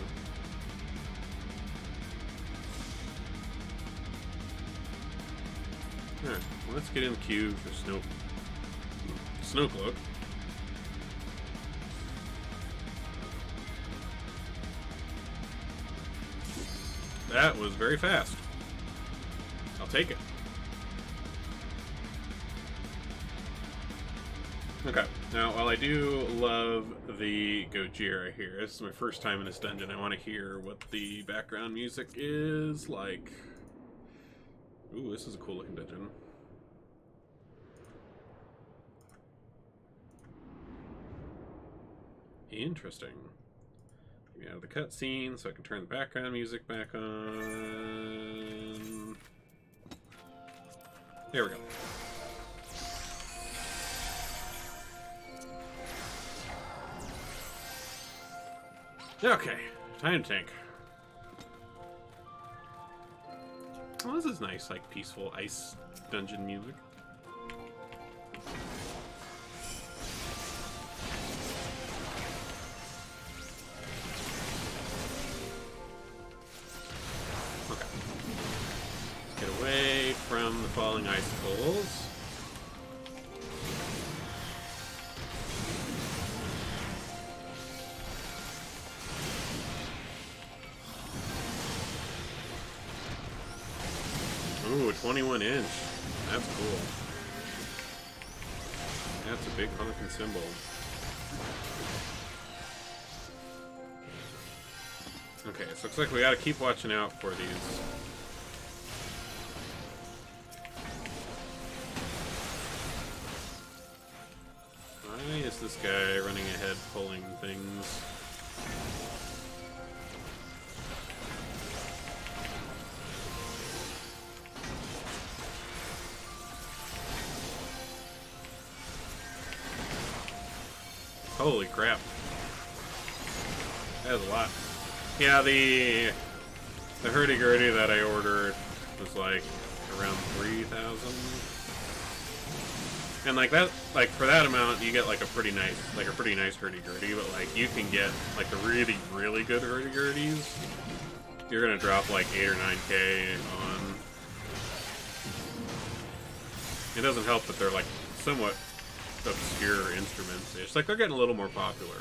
S1: Alright, well, let's get in the queue for Snowcloak. That was very fast. I'll take it. Okay, now while I do love the Gojira here, this is my first time in this dungeon, I want to hear what the background music is like. Ooh, this is a cool looking dungeon. Interesting. Get me out of the cutscene so I can turn the background music back on. There we go. Okay, time tank. Oh, this is nice, like peaceful ice dungeon music. Pulls. Ooh, 21 inch. That's cool. That's a big honking symbol. Okay, so looks like we gotta keep watching out for these. Why is this guy running ahead pulling things? Holy crap. That is a lot. Yeah, the hurdy-gurdy that I ordered was like around 3,000. And like that, like for that amount, you get like a pretty nice hurdy-gurdy, but like you can get like the really, really good hurdy-gurdies. You're gonna drop like 8 or 9K on. It doesn't help that they're like somewhat obscure instruments. It's like they're getting a little more popular,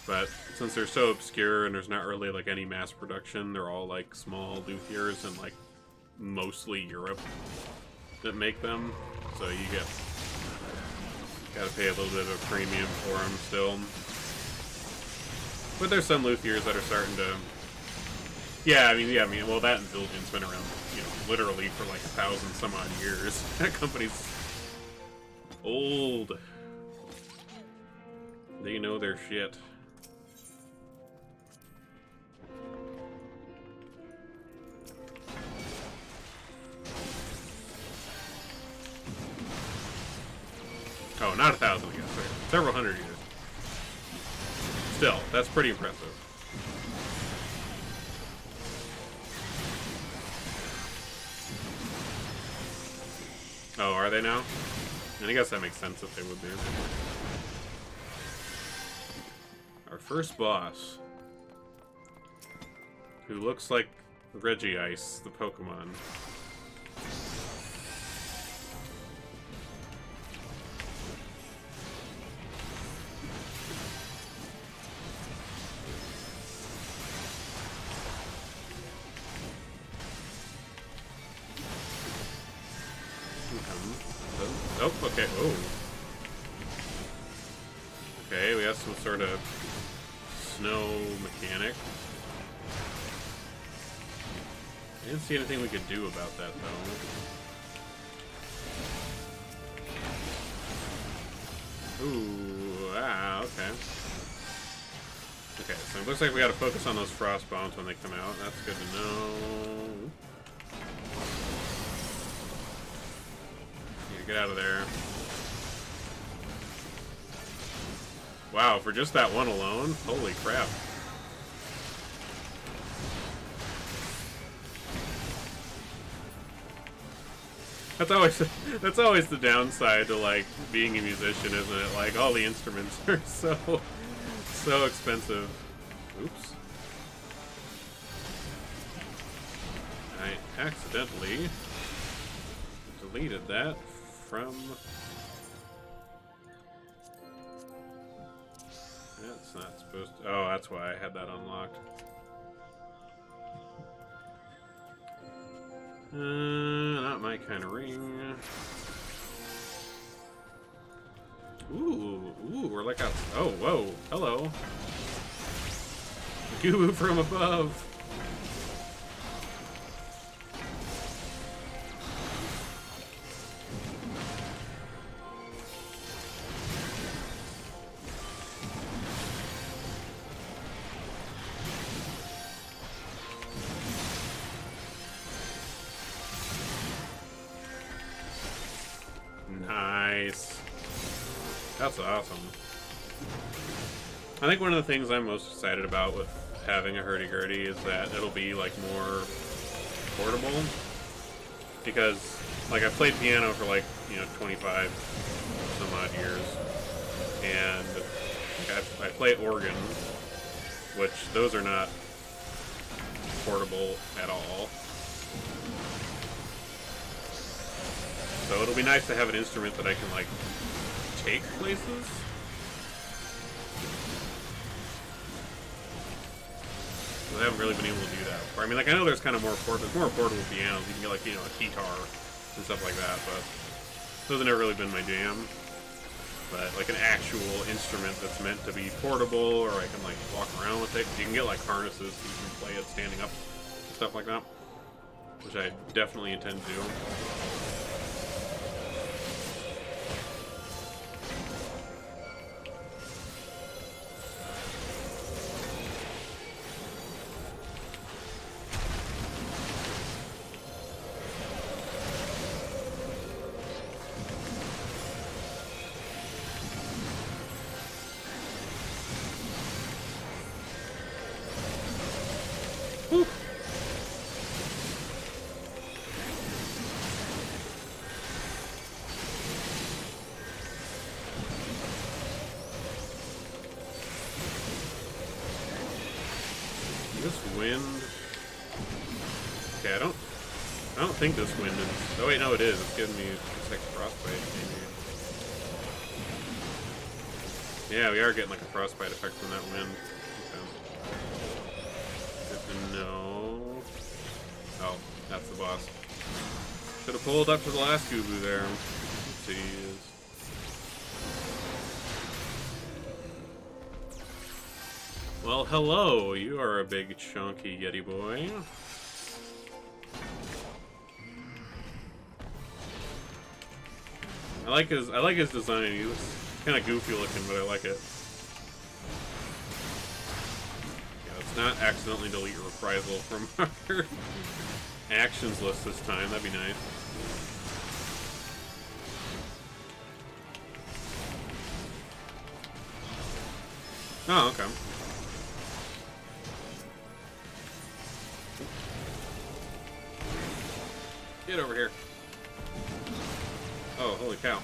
S1: but since they're so obscure and there's not really like any mass production, they're all like small luthiers and like mostly Europe that make them. So you gotta pay a little bit of a premium for them still. But there's some luthiers that are starting to. Yeah, I mean, well, that and Zildjian's been around, you know, literally for like 1,000 some odd years. That company's old. They know their shit. Oh, not 1,000, I guess. Sorry. Several hundred years. Still, that's pretty impressive. Oh, are they now? And I guess that makes sense if they would be. Our first boss, who looks like Regice, the Pokemon. Oh, okay. Oh. Okay, we have some sort of snow mechanic. I didn't see anything we could do about that, though. Ooh, okay. Okay, so it looks like we gotta focus on those frost bombs when they come out. That's good to know. Get out of there. Wow, for just that one alone? Holy crap. That's always the downside to like being a musician, isn't it? Like all the instruments are so expensive. Oops. I accidentally deleted that from... That's not supposed to... Oh, that's why I had that unlocked. Not my kind of ring. Ooh, we're like out... Oh, whoa, hello. Goo from above. Nice. That's awesome. I think one of the things I'm most excited about with having a hurdy-gurdy is that it'll be like more portable. Because like I've played piano for like, 25 some odd years. And like, I play organ, which those are not portable at all. So it'll be nice to have an instrument that I can, like, take places. I haven't really been able to do that before. I mean, like, I know there's kind of more there's more portable pianos. You can get, like, you know, a guitar and stuff like that, but those have never really been my jam. But, like, an actual instrument that's meant to be portable, or I can, like, walk around with it. You can get, like, harnesses so you can play it standing up and stuff like that, which I definitely intend to do. This wind... Okay, I don't think this wind is... Oh wait, no it is. It's giving me just like frostbite, maybe. Yeah, we are getting like a frostbite effect from that wind. Okay. Good to know. Oh, that's the boss. Should have pulled up to the last Gubu there. Jeez. Well, hello. You are a big, chunky Yeti boy. I like his design. He looks kind of goofy looking, but I like it. Yeah, let's not accidentally delete reprisal from our actions list this time. That'd be nice. Oh, okay. Get over here. Oh, holy cow.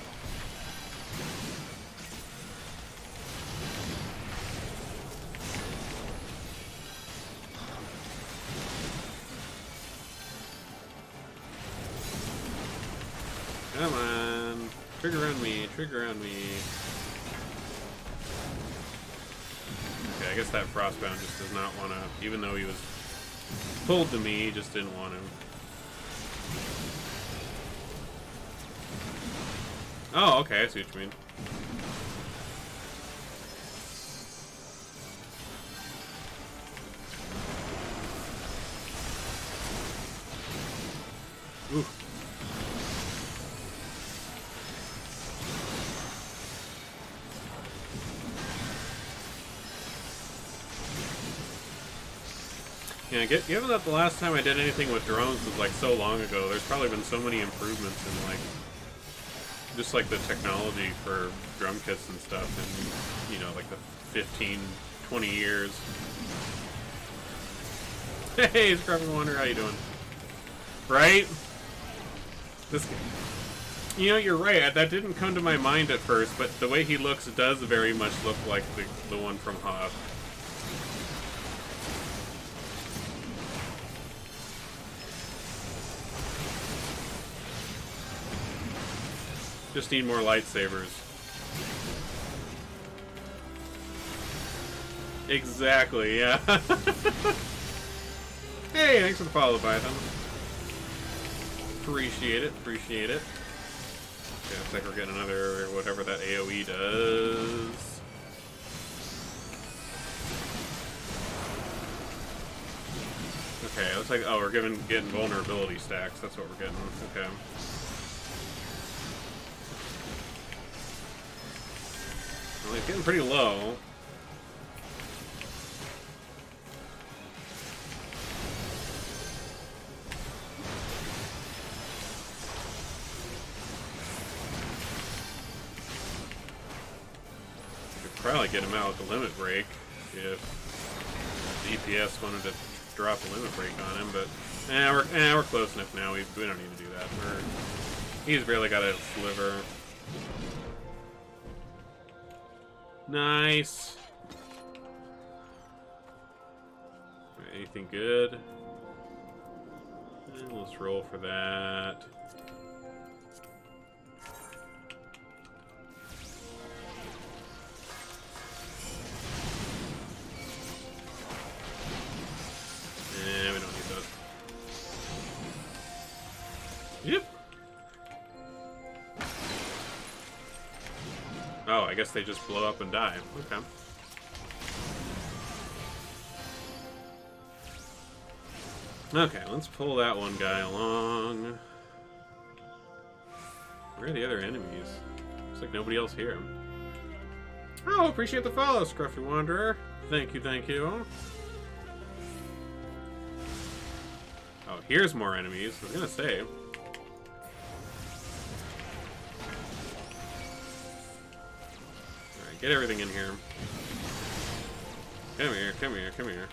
S1: Come on. Trigger on me, trigger on me. Okay, I guess that Frostbound just does not want to, even though he was pulled to me, he just didn't want to. Oh, okay, I see what you mean. Ooh. Yeah, given that the last time I did anything with drones was like so long ago, there's probably been so many improvements in like just like the technology for drum kits and stuff, and you know, like the 15, 20 years. Hey, Scrubbing Wonder, how you doing? Right? This guy. You know, you're right. That didn't come to my mind at first, but the way he looks does very much look like the one from Hoth. Just need more lightsabers. Exactly, yeah. Hey, thanks for the follow, Python. Appreciate it, appreciate it. Okay, looks like we're getting another, whatever that AoE does. Okay, looks like, oh, we're getting vulnerability stacks. That's what we're getting. Okay. Well, he's getting pretty low. Could probably get him out with the limit break if DPS wanted to drop a limit break on him, but we're close enough now. We don't need to do that. He's barely got a sliver. Nice. Anything good? Let's roll for that. guess they just blow up and die. Okay. Okay, let's pull that one guy along. Where are the other enemies? Looks like nobody else here. Oh, appreciate the follow, Scruffy Wanderer. Thank you, thank you. Oh, here's more enemies. I was gonna say. Alright, get everything in here. Come here, come here, come here.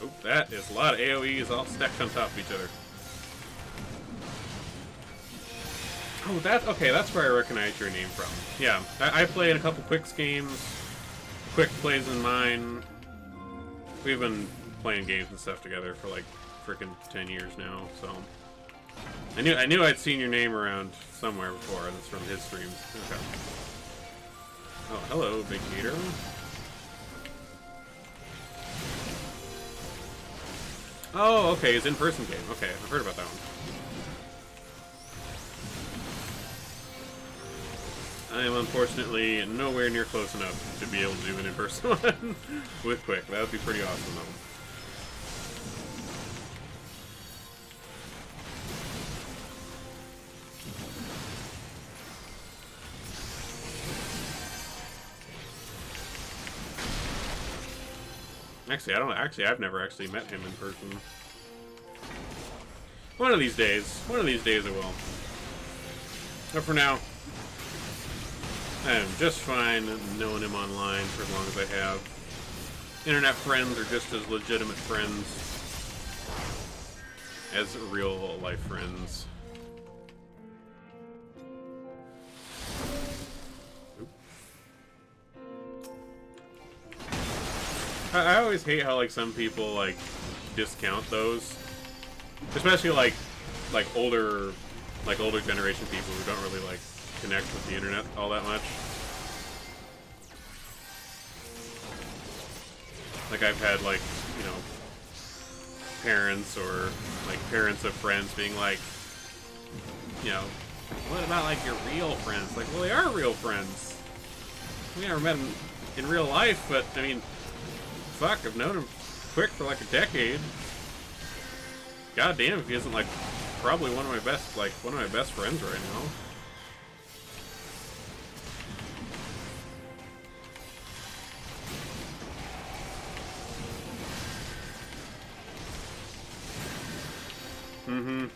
S1: Oh, that is a lot of AoEs all stacked on top of each other. Oh, okay, that's where I recognize your name from. Yeah, I play in a couple Quicks games. Quick plays in mine. We've been playing games and stuff together for like freaking 10 years now, so I knew I'd seen your name around somewhere before. That's from his streams. Okay. Oh, hello, Big Gator. Oh, okay, it's in-person game. Okay, I've heard about that one. I am unfortunately nowhere near close enough to be able to do an in-person one with Quick. That would be pretty awesome, though. I've never actually met him in person. One of these days I will. But for now, I am just fine knowing him online for as long as I have. Internet friends are just as legitimate friends as real life friends. I always hate how like some people like discount those, especially like older generation people who don't really like connect with the internet all that much. Like I've had like, you know, parents or like parents of friends being like, you know, what about like your real friends? Like, well, they are real friends. We never met them in real life, but I mean, fuck, I've known him Quick for like a decade. God damn if he isn't like probably one of my best friends right now. Mm-hmm.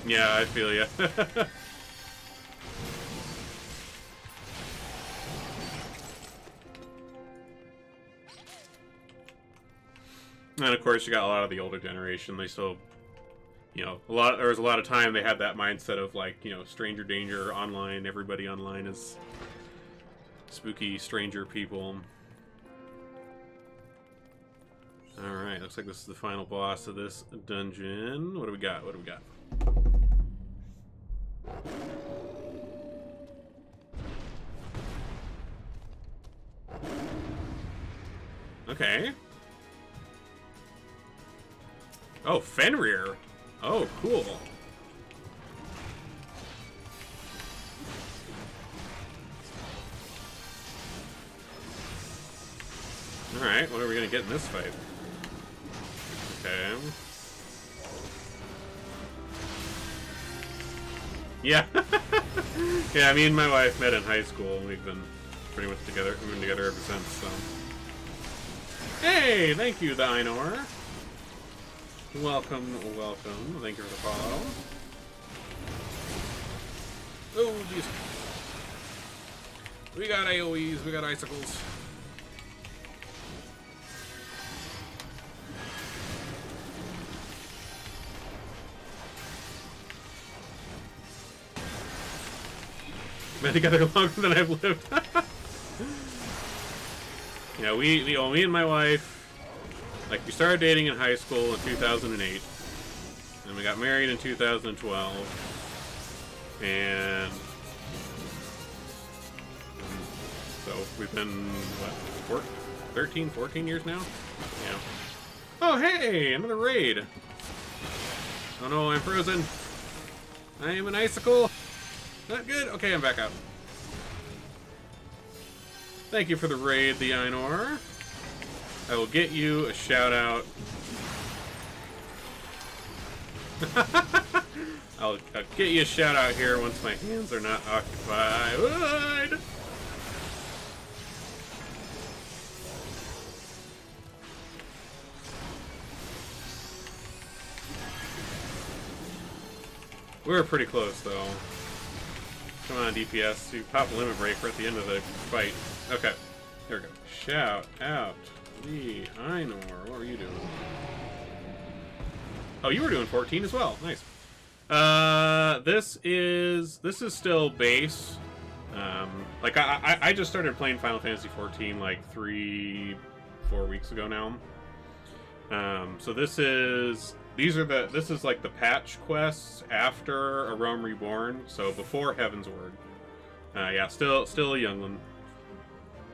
S1: Yeah, I feel ya. And of course, you got a lot of the older generation. They still, you know, there was a lot of time they had that mindset of like, you know, stranger danger online. Everybody online is spooky stranger people. All right, looks like this is the final boss of this dungeon. What do we got? What do we got? Okay. Oh, Fenrir. Oh, cool. Alright, what are we gonna get in this fight? Okay. Yeah. Yeah, me and my wife met in high school, and we've been pretty much together. We've been together ever since, so. Hey, thank you, Dinor. Welcome, welcome. Thank you for the follow. Oh, jeez. We got AoEs, we got icicles. Been together longer than I've lived. Yeah, me and my wife, like, we started dating in high school in 2008, and we got married in 2012, and So we've been, what, 13, 14 years now? Yeah. Oh, hey! Another raid! Oh no, I'm frozen! I am an icicle! Not good? Okay, I'm back out. Thank you for the raid, the Ainur. I will get you a shout out. I'll get you a shout out here once my hands are not occupied. We're pretty close though. Come on, DPS. You pop a limit break right at the end of the fight. Okay. There we go. Shout out the Ainur. What were you doing? Oh, you were doing 14 as well. Nice. This is still base. Like I just started playing Final Fantasy 14 like 3-4 weeks ago now. So this is like the patch quests after A Realm Reborn, so before Heaven's Word. Yeah, still a young one.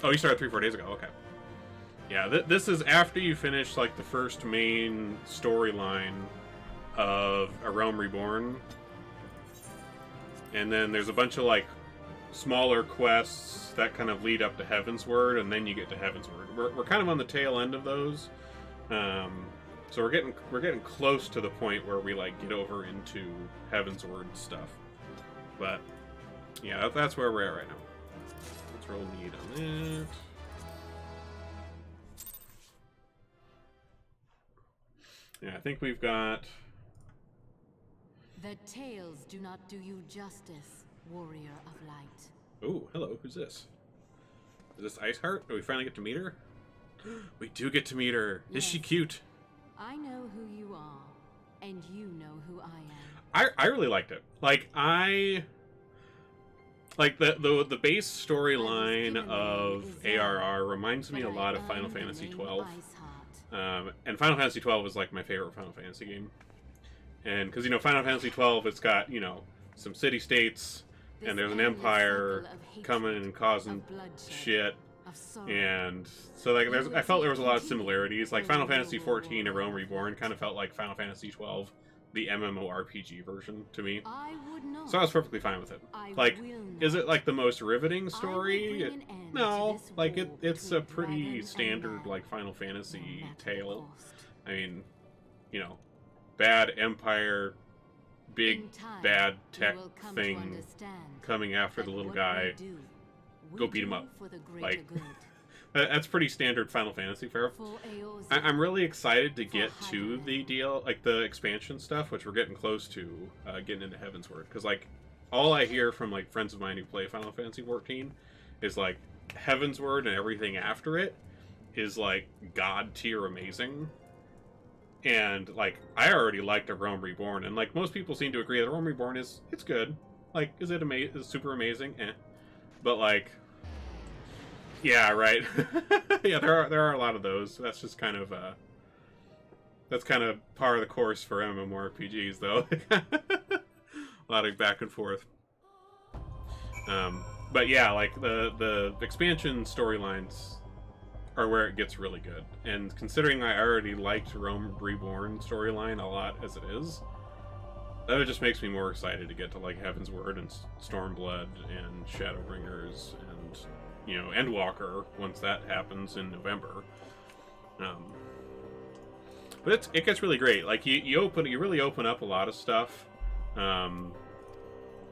S1: Oh, you started 3-4 days ago. Okay. Yeah, this is after you finish like the first main storyline of A Realm Reborn, and then there's a bunch of like smaller quests that kind of lead up to Heaven's Word, and then you get to Heaven's Word. We're kind of on the tail end of those. So we're getting close to the point where we like get over into Heaven's Word stuff. But yeah, that's where we're at right now. Let's roll need on that. Yeah, I think we've got.
S9: The tales do not do you justice, warrior of light.
S1: Oh, hello. Who's this? Is this Iceheart? Do we finally get to meet her? We do get to meet her. Yes. Is she cute?
S9: I know who you are, and you know who I am.
S1: I really liked it. Like the base storyline of ARR reminds me a lot of Final Fantasy XII. And Final Fantasy XII was like my favorite Final Fantasy game. And because Final Fantasy XII, it's got some city-states, and there's an empire coming and causing shit. And so like I felt there was a lot of similarities. Like Final Fantasy XIV A Realm Reborn kind of felt like Final Fantasy XII, the MMORPG version to me. So I was perfectly fine with it. Like, is it like the most riveting story? No, like it's a pretty standard like Final Fantasy tale. I mean, bad empire, big bad tech thing coming after the little guy. Go beat him up. Like, that's pretty standard Final Fantasy fare. I'm really excited to get to the the expansion stuff, which we're getting close to getting into Heaven's Word. Because, like, all I hear from, like, friends of mine who play Final Fantasy 14 is, like, Heaven's Word and everything after it is, like, god-tier amazing. And, like, I already liked A Realm Reborn, and, like, most people seem to agree that A Realm Reborn it's good. Like, is it super amazing? Eh. But, like, yeah, right. Yeah, there are a lot of those. That's just kind of that's kind of par of the course for MMORPGs, though. A lot of back and forth. But yeah, like the expansion storylines are where it gets really good. And considering I already liked Realm Reborn storyline a lot as it is, that just makes me more excited to get to like Heaven's Word and Stormblood and Shadowbringers and Endwalker once that happens in November. But it gets really great. Like you really open up a lot of stuff,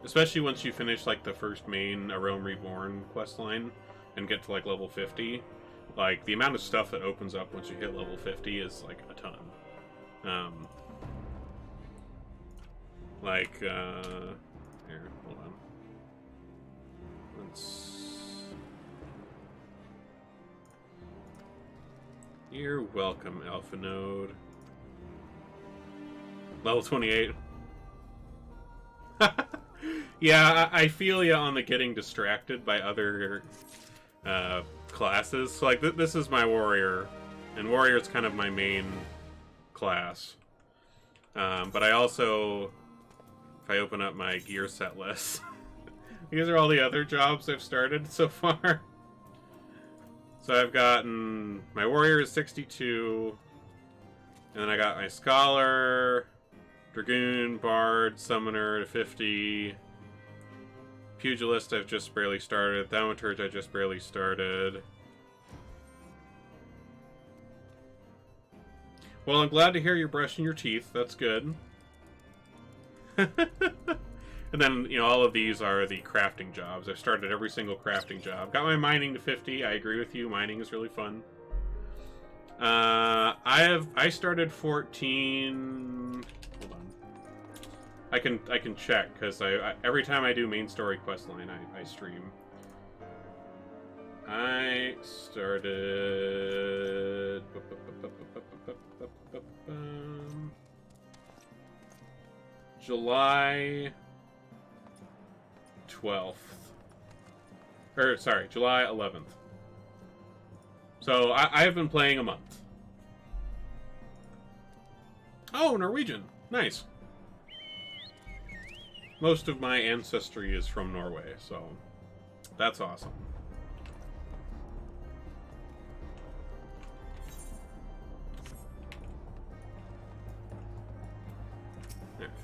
S1: especially once you finish like the first main A Realm Reborn questline and get to like level 50. Like the amount of stuff that opens up once you hit level 50 is like a ton. Here, hold on. You're welcome, Alpha Node. Level 28. Yeah, I feel ya on the getting distracted by other classes. So, like, this is my warrior, and warrior's kind of my main class. But I also, if I open up my gear set list, these are all the other jobs I've started so far. So I've gotten my warrior is 62, and then I got my scholar, dragoon, bard, summoner to 50. Pugilist I've just barely started. Thaumaturge I just barely started. Well, I'm glad to hear you're brushing your teeth. That's good. And then, you know, all of these are the crafting jobs. I've started every single crafting job. Got my mining to 50. I agree with you. Mining is really fun. I started 14. Hold on. I can check because I every time I do main story quest line I stream. I started July 12th. Or sorry, July 11th. So I've been playing a month. Oh, Norwegian. Nice. Most of my ancestry is from Norway, so that's awesome.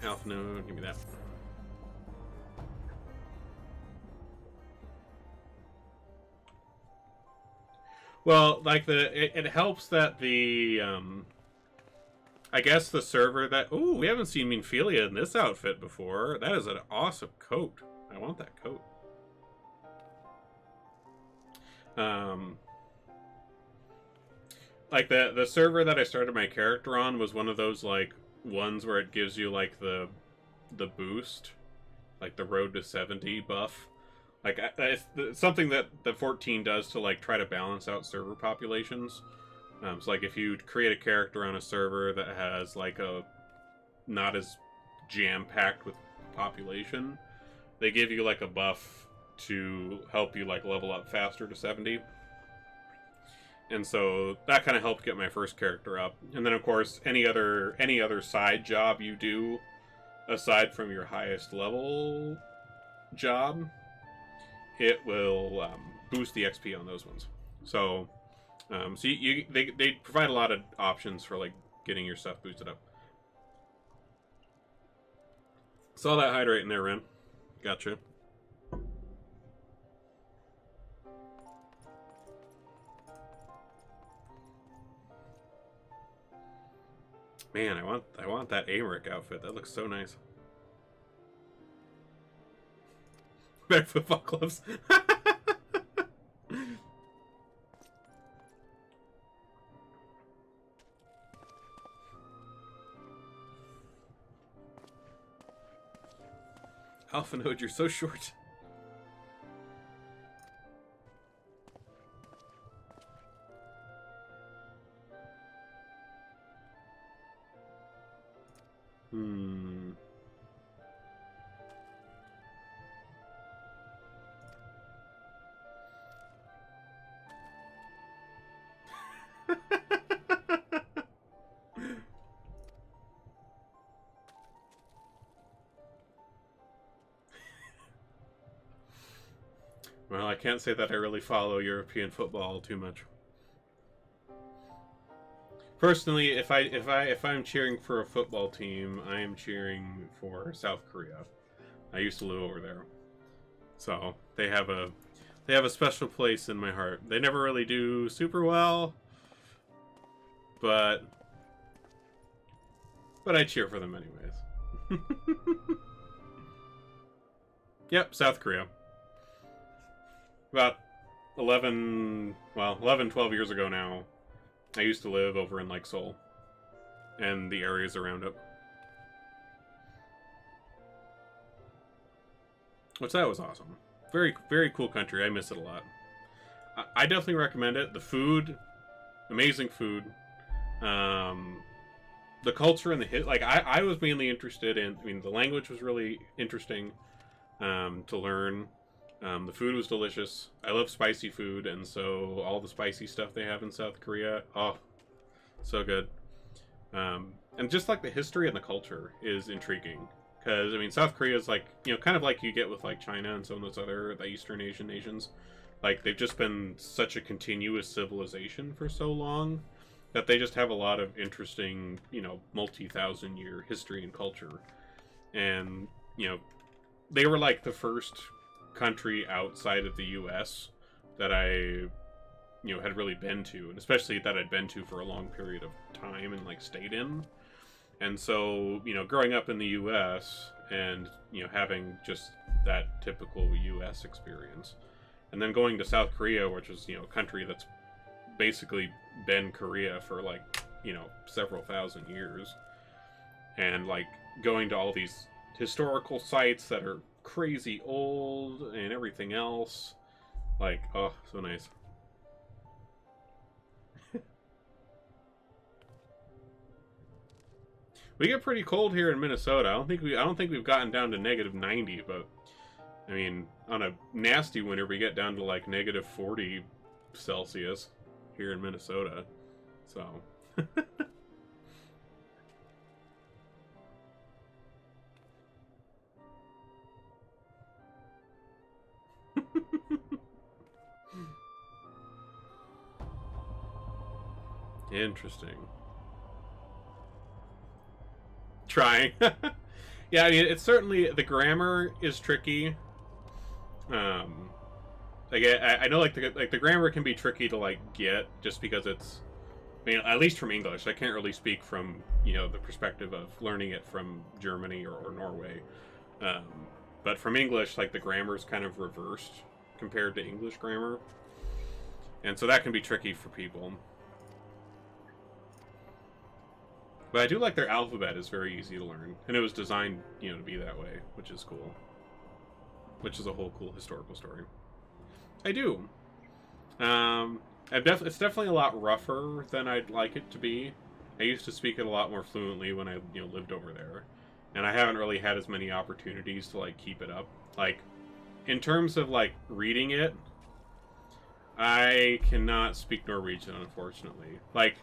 S1: Alpha node, give me that. Well, like it helps that the I guess the server that ooh, we haven't seen Minfilia in this outfit before. That is an awesome coat. I want that coat. Like the server that I started my character on was one of those like ones where it gives you like the boost, like the road to 70 buff. Like it's something that the 14 does to like try to balance out server populations. So like if you create a character on a server that has like a not as jam-packed with population, they give you like a buff to help you like level up faster to 70. And so that kind of helped get my first character up. And then of course any other side job you do aside from your highest level job, it will boost the XP on those ones. So they provide a lot of options for like getting your stuff boosted up. Saw that hydrate in there, Ren. Gotcha. Man, I want that Amric outfit. That looks so nice. Better football gloves. Alpha Node, you're so short. Well, I can't say that I really follow European football too much. Personally, if I'm cheering for a football team, I am cheering for South Korea. I used to live over there, so they have a special place in my heart. They never really do super well, but I cheer for them anyways. Yep, South Korea. About 11, 12 years ago now, I used to live over in like Seoul and the areas around it. Which that was awesome. Very, very cool country. I miss it a lot. I definitely recommend it. The food, amazing food. The culture and the hit. Like I was mainly interested in. I mean, the language was really interesting to learn. The food was delicious. I love spicy food, and so all the spicy stuff they have in South Korea, oh, so good. And just like the history and the culture is intriguing. Because, I mean, South Korea is like, you know, kind of like you get with like China and some of those other the Eastern Asian nations. Like, they've just been such a continuous civilization for so long that they just have a lot of interesting, you know, multi-thousand-year history and culture. And, you know, they were like the first country outside of the U.S. that I, you know, had really been to, and especially that I'd been to for a long period of time and, like, stayed in. And so, you know, growing up in the U.S. and, you know, having just that typical U.S. experience, and then going to South Korea, which is, you know, a country that's basically been Korea for, like, you know, several thousand years, and, like, going to all these historical sites that are crazy old and everything else. Like, oh, so nice. We get pretty cold here in Minnesota. I don't think we've gotten down to -90, but I mean, on a nasty winter, we get down to like -40 Celsius here in Minnesota. So. Interesting. Trying. Yeah, I mean, it's certainly, the grammar is tricky. Like, I know, like the grammar can be tricky to, like, get, just because it's, I mean, at least from English. I can't really speak from, you know, the perspective of learning it from Germany or Norway. But from English, like, the grammar is kind of reversed compared to English grammar. And so that can be tricky for people. But I do like their alphabet is very easy to learn. And it was designed, you know, to be that way, which is cool. Which is a whole cool historical story. I do. It's definitely a lot rougher than I'd like it to be. I used to speak it a lot more fluently when I, you know, lived over there. And I haven't really had as many opportunities to, like, keep it up. Like, in terms of, like, reading it, I cannot speak Norwegian, unfortunately. Like,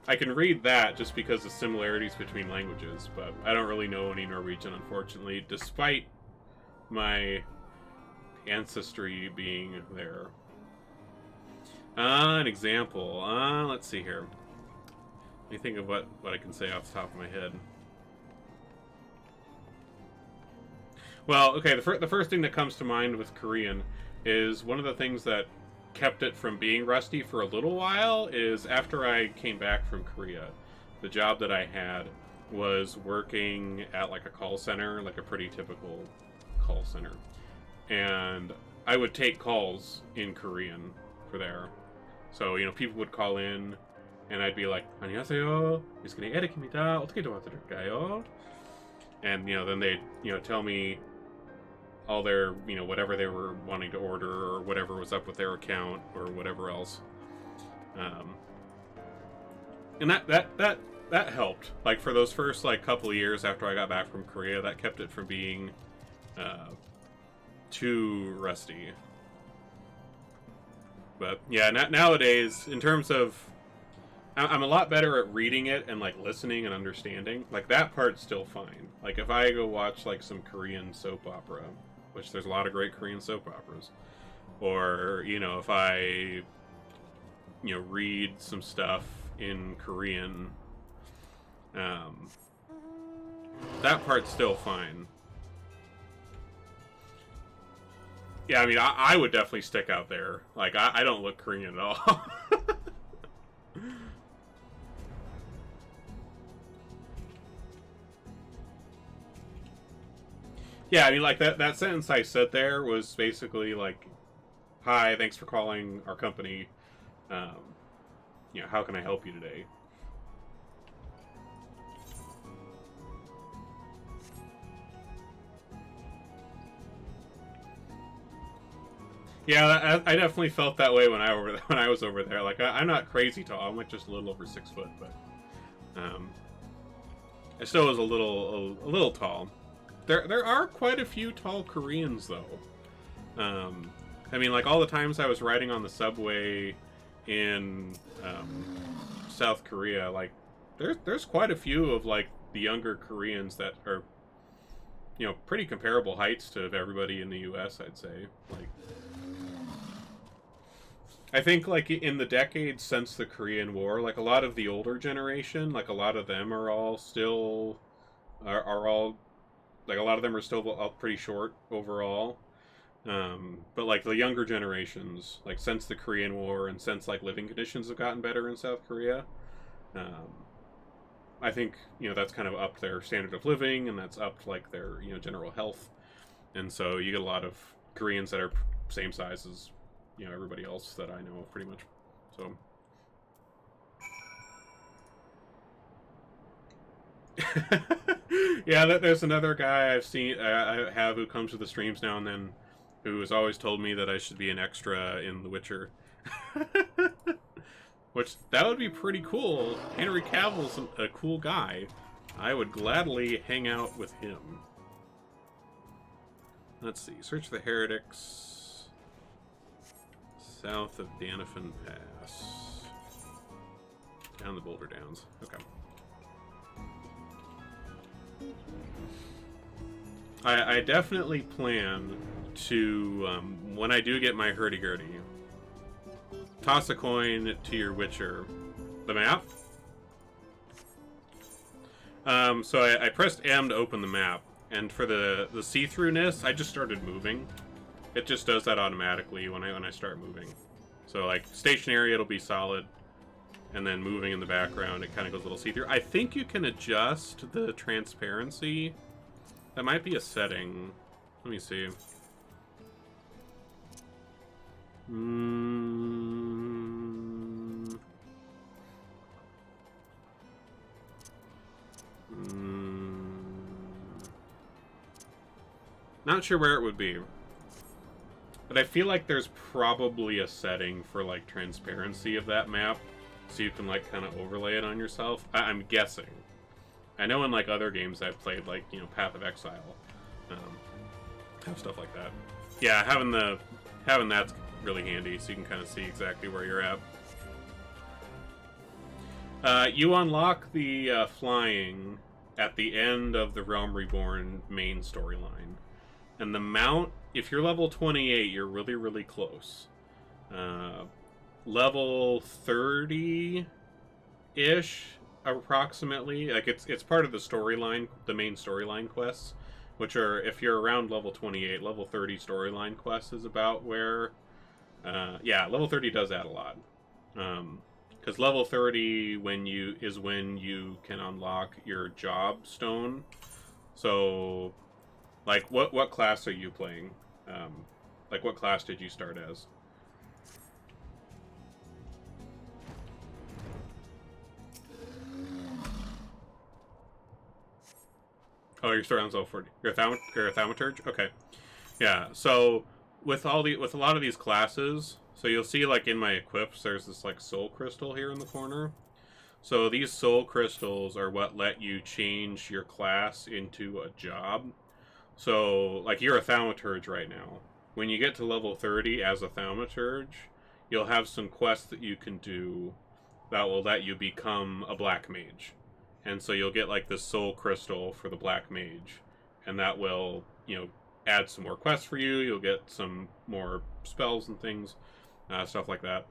S1: I can read that just because of similarities between languages, but I don't really know any Norwegian, unfortunately, despite my ancestry being there. An example. Let's see here. Let me think of what I can say off the top of my head. Well, okay, the first thing that comes to mind with Korean is one of the things that kept it from being rusty for a little while is after I came back from Korea, the job that I had was working at, like, a call center, like a pretty typical call center. And I would take calls in Korean for there. So, you know, people would call in and I'd be like, 안녕하세요. 미스크니 에릭입니다. 어떻게 도와드릴까요? And, you know, then they'd, you know, tell me all their, you know, whatever they were wanting to order or whatever was up with their account or whatever else. And that helped. Like, for those first, like, couple of years after I got back from Korea, that kept it from being too rusty. But yeah, nowadays, in terms of, I'm a lot better at reading it and, like, listening and understanding. Like, that part's still fine. Like, if I go watch, like, some Korean soap opera, which there's a lot of great Korean soap operas, or, you know, if I, you know, read some stuff in Korean, that part's still fine. Yeah, I mean, I would definitely stick out there. Like, I don't look Korean at all. Yeah, I mean, like, that sentence I said there was basically like, hi, thanks for calling our company. You know, how can I help you today? Yeah, I definitely felt that way when I was over there. Like, I'm not crazy tall. I'm like just a little over 6 foot, but I still was a little tall. There are quite a few tall Koreans though. I mean, like, all the times I was riding on the subway in South Korea, like, there's quite a few of, like, the younger Koreans that are, you know, pretty comparable heights to everybody in the U.S., I'd say. Like, I think, like, in the decades since the Korean War, like, a lot of the older generation, like, a lot of them are all still... are all... Like, a lot of them are still up pretty short overall. But, like, the younger generations, like, since the Korean War and since, like, living conditions have gotten better in South Korea, I think, you know, that's kind of upped their standard of living, and that's upped, like, their, you know, general health. And so you get a lot of Koreans that are same size as, you know, everybody else that I know of, pretty much. So... Yeah, there's another guy I have who comes to the streams now and then, who has always told me that I should be an extra in The Witcher. Which, that would be pretty cool. Henry Cavill's a cool guy. I would gladly hang out with him. Let's see. Search the heretics. South of Danafin Pass. Down the Boulder Downs. Okay. I definitely plan to, when I do get my hurdy-gurdy, toss a coin to your Witcher. The map? So I pressed M to open the map, and for the see-throughness, I just started moving. It just does that automatically when I start moving. So, like, stationary, it'll be solid, and then moving in the background, it kind of goes a little see-through. I think you can adjust the transparency. That might be a setting. Let me see. Not sure where it would be. But I feel like there's probably a setting for, like, transparency of that map. So you can, like, kind of overlay it on yourself. I'm guessing. I know in, like, other games I've played, like, you know, Path of Exile, have stuff like that. Yeah, having that's really handy, so you can kind of see exactly where you're at. You unlock the flying at the end of the Realm Reborn main storyline, and the mount. If you're level 28, you're really, really close. Level 30-ish. Approximately, like it's part of the storyline, the main storyline quests, which are, if you're around level 28, level 30 storyline quests is about where, yeah, level 30 does add a lot, because level 30 when you can unlock your job stone. So, like, what class are you playing? Like, what class did you start as? Oh, you're starting on level 40. You're a thaumaturge? Okay. Yeah, so with a lot of these classes, so you'll see, like, in my equips, there's this, like, soul crystal here in the corner. So these soul crystals are what let you change your class into a job. So, like, you're a thaumaturge right now. When you get to level 30 as a thaumaturge, you'll have some quests that you can do that will let you become a black mage. And so you'll get, like, this soul crystal for the black mage, and that will, you know, add some more quests for you. You'll get some more spells and things, stuff like that.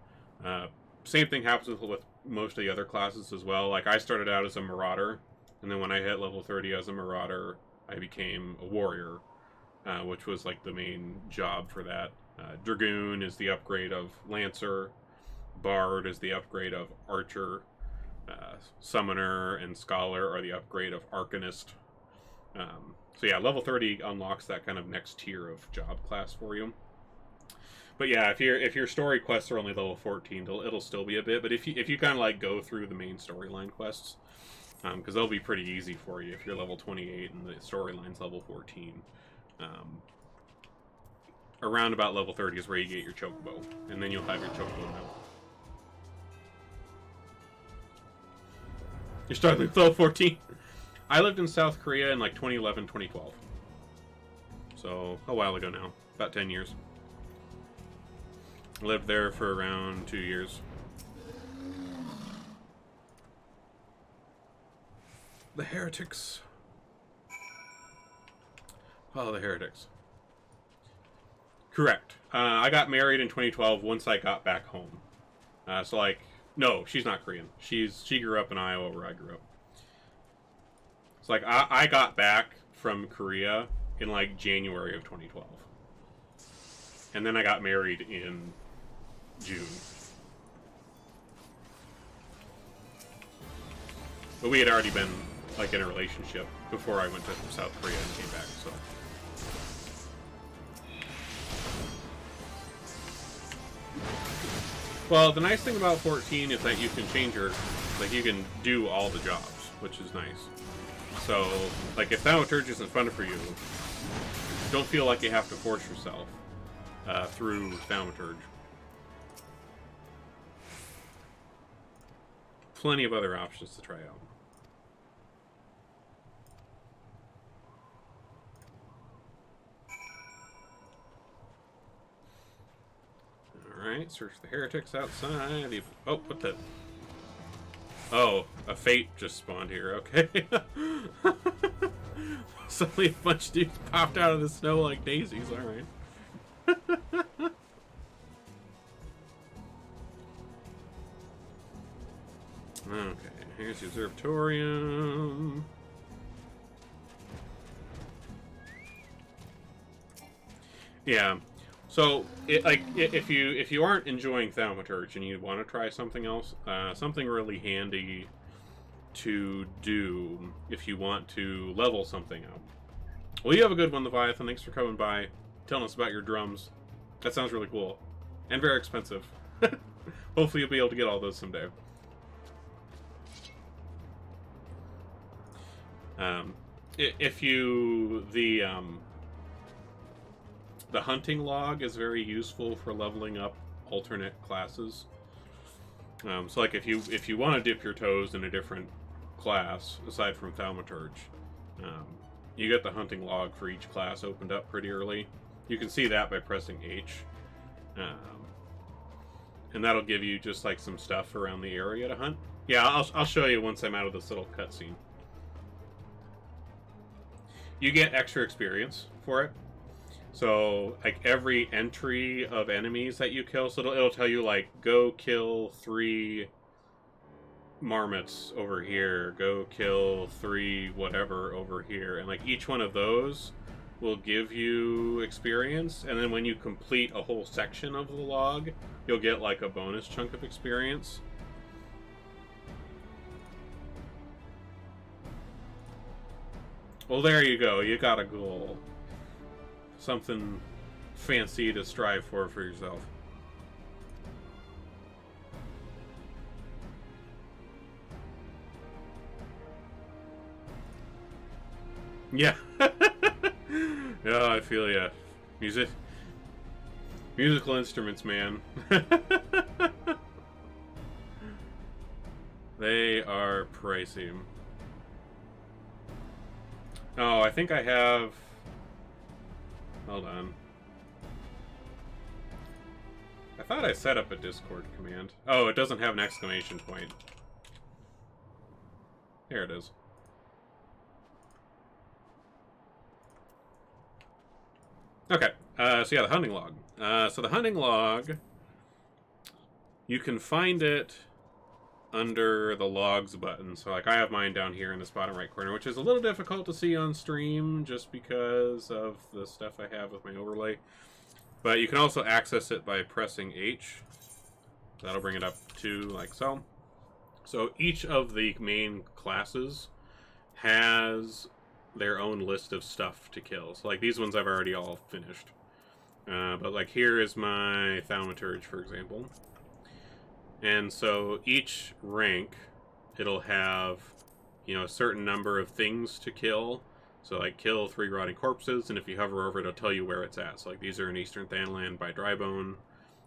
S1: Same thing happens with most of the other classes as well. Like, I started out as a marauder, and then when I hit level 30 as a marauder, I became a warrior, which was, like, the main job for that. Dragoon is the upgrade of lancer. Bard is the upgrade of archer. Summoner and Scholar are the upgrade of Arcanist. So yeah, level 30 unlocks that kind of next tier of job class for you. But yeah, if your story quests are only level 14, it'll still be a bit. But if you kind of, like, go through the main storyline quests, because they'll be pretty easy for you if you're level 28 and the storyline's level 14. Around about level 30 is where you get your chocobo, and then you'll have your chocobo mount. You're starting with level 14. I lived in South Korea in, like, 2011, 2012. So, a while ago now. About 10 years. Lived there for around 2 years. The heretics. Follow the heretics. Correct. I got married in 2012 once I got back home. So like, no, she's not Korean. She grew up in Iowa where I grew up. It's like I got back from Korea in like January of 2012, and then I got married in June. But we had already been like in a relationship before I went to South Korea and came back. So. Well, the nice thing about 14 is that you can change your, like, you can do all the jobs, which is nice. So, like, if Thaumaturge isn't fun for you, don't feel like you have to force yourself through Thaumaturge. Plenty of other options to try out. Alright, search the heretics outside. Oh, what the... Oh, a fate just spawned here, okay. Suddenly a bunch of dudes popped out of the snow like daisies, alright. Okay, here's the observatorium. Yeah. So, if you aren't enjoying Thaumaturge and you want to try something else, something really handy to do if you want to level something up. Well, you have a good one, Leviathan. Thanks for coming by, telling us about your drums. That sounds really cool. And very expensive. Hopefully you'll be able to get all those someday. The hunting log is very useful for leveling up alternate classes. So like if you want to dip your toes in a different class aside from Thaumaturge, you get the hunting log for each class opened up pretty early. You can see that by pressing H, and that'll give you just like some stuff around the area to hunt. Yeah, I'll show you once I'm out of this little cutscene. You get extra experience for it. So, like, every entry of enemies that you kill, so it'll tell you, like, go kill 3 marmots over here, go kill 3 whatever over here, and, like, each one of those will give you experience, and then when you complete a whole section of the log, you'll get, like, a bonus chunk of experience. Well, there you go, you got a goal. Something fancy to strive for yourself. Yeah. Yeah, I feel ya. Musical instruments, man. They are pricey. Oh, I think I have... Hold on. I thought I set up a Discord command. Oh, it doesn't have an exclamation point. Here it is. Okay, so yeah, the hunting log. So the hunting log, you can find it under the logs button. So like I have mine down here in this bottom right corner, which is a little difficult to see on stream just because of the stuff I have with my overlay. But you can also access it by pressing H. That'll bring it up to like so. So each of the main classes has their own list of stuff to kill. So like these ones I've already all finished. But like here is my Thaumaturge, for example. And so each rank, it'll have, you know, a certain number of things to kill. So like kill 3 rotting corpses, and if you hover over it, it'll tell you where it's at. So like these are in Eastern Thanland by Drybone,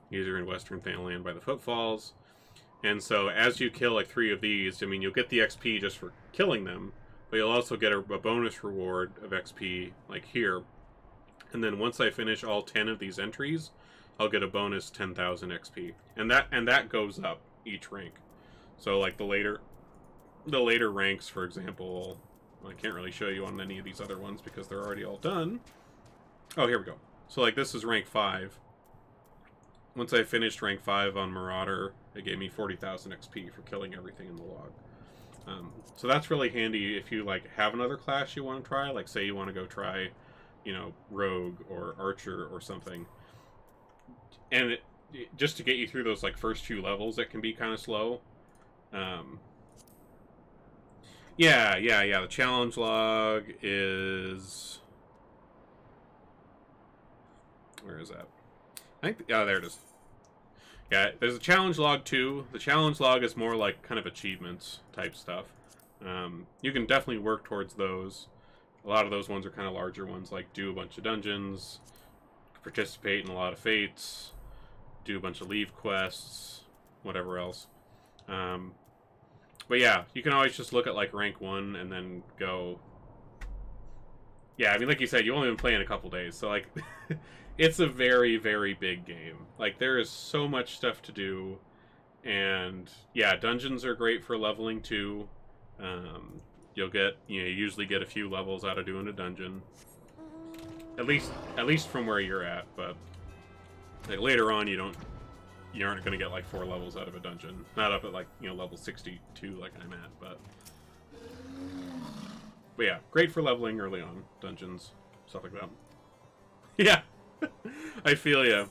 S1: these are in Western Thanland by the Footfalls. And so as you kill like 3 of these, I mean, you'll get the XP just for killing them, but you'll also get a bonus reward of XP like here. And then once I finish all 10 of these entries, I'll get a bonus 10,000 XP, and that goes up each rank. So like the later ranks, for example, I can't really show you on any of these other ones because they're already all done. Oh, here we go. So like this is rank 5. Once I finished rank 5 on Marauder, it gave me 40,000 XP for killing everything in the log. So that's really handy if you like have another class you want to try. Like say you want to go try, you know, Rogue or Archer or something. And just to get you through those like first few levels, it can be kind of slow. Yeah. The challenge log is... Where is that? I think... Oh, there it is. Yeah, there's a challenge log too. The challenge log is more like kind of achievements type stuff. You can definitely work towards those. A lot of those ones are kind of larger ones, like do a bunch of dungeons, participate in a lot of fates, do a bunch of leave quests, whatever else. But yeah, you can always just look at like rank 1 and then go... Yeah, I mean, like you said, you only been playing a couple days, so like... It's a very, very big game. Like, there is so much stuff to do. And, yeah, dungeons are great for leveling, too. You'll get, you know, you usually get a few levels out of doing a dungeon. At least from where you're at, but... Like, later on, you aren't going to get, like, 4 levels out of a dungeon. Not up at, like, you know, level 62 like I'm at, but... But, yeah, great for leveling early on. Dungeons, stuff like that. Yeah! I feel ya.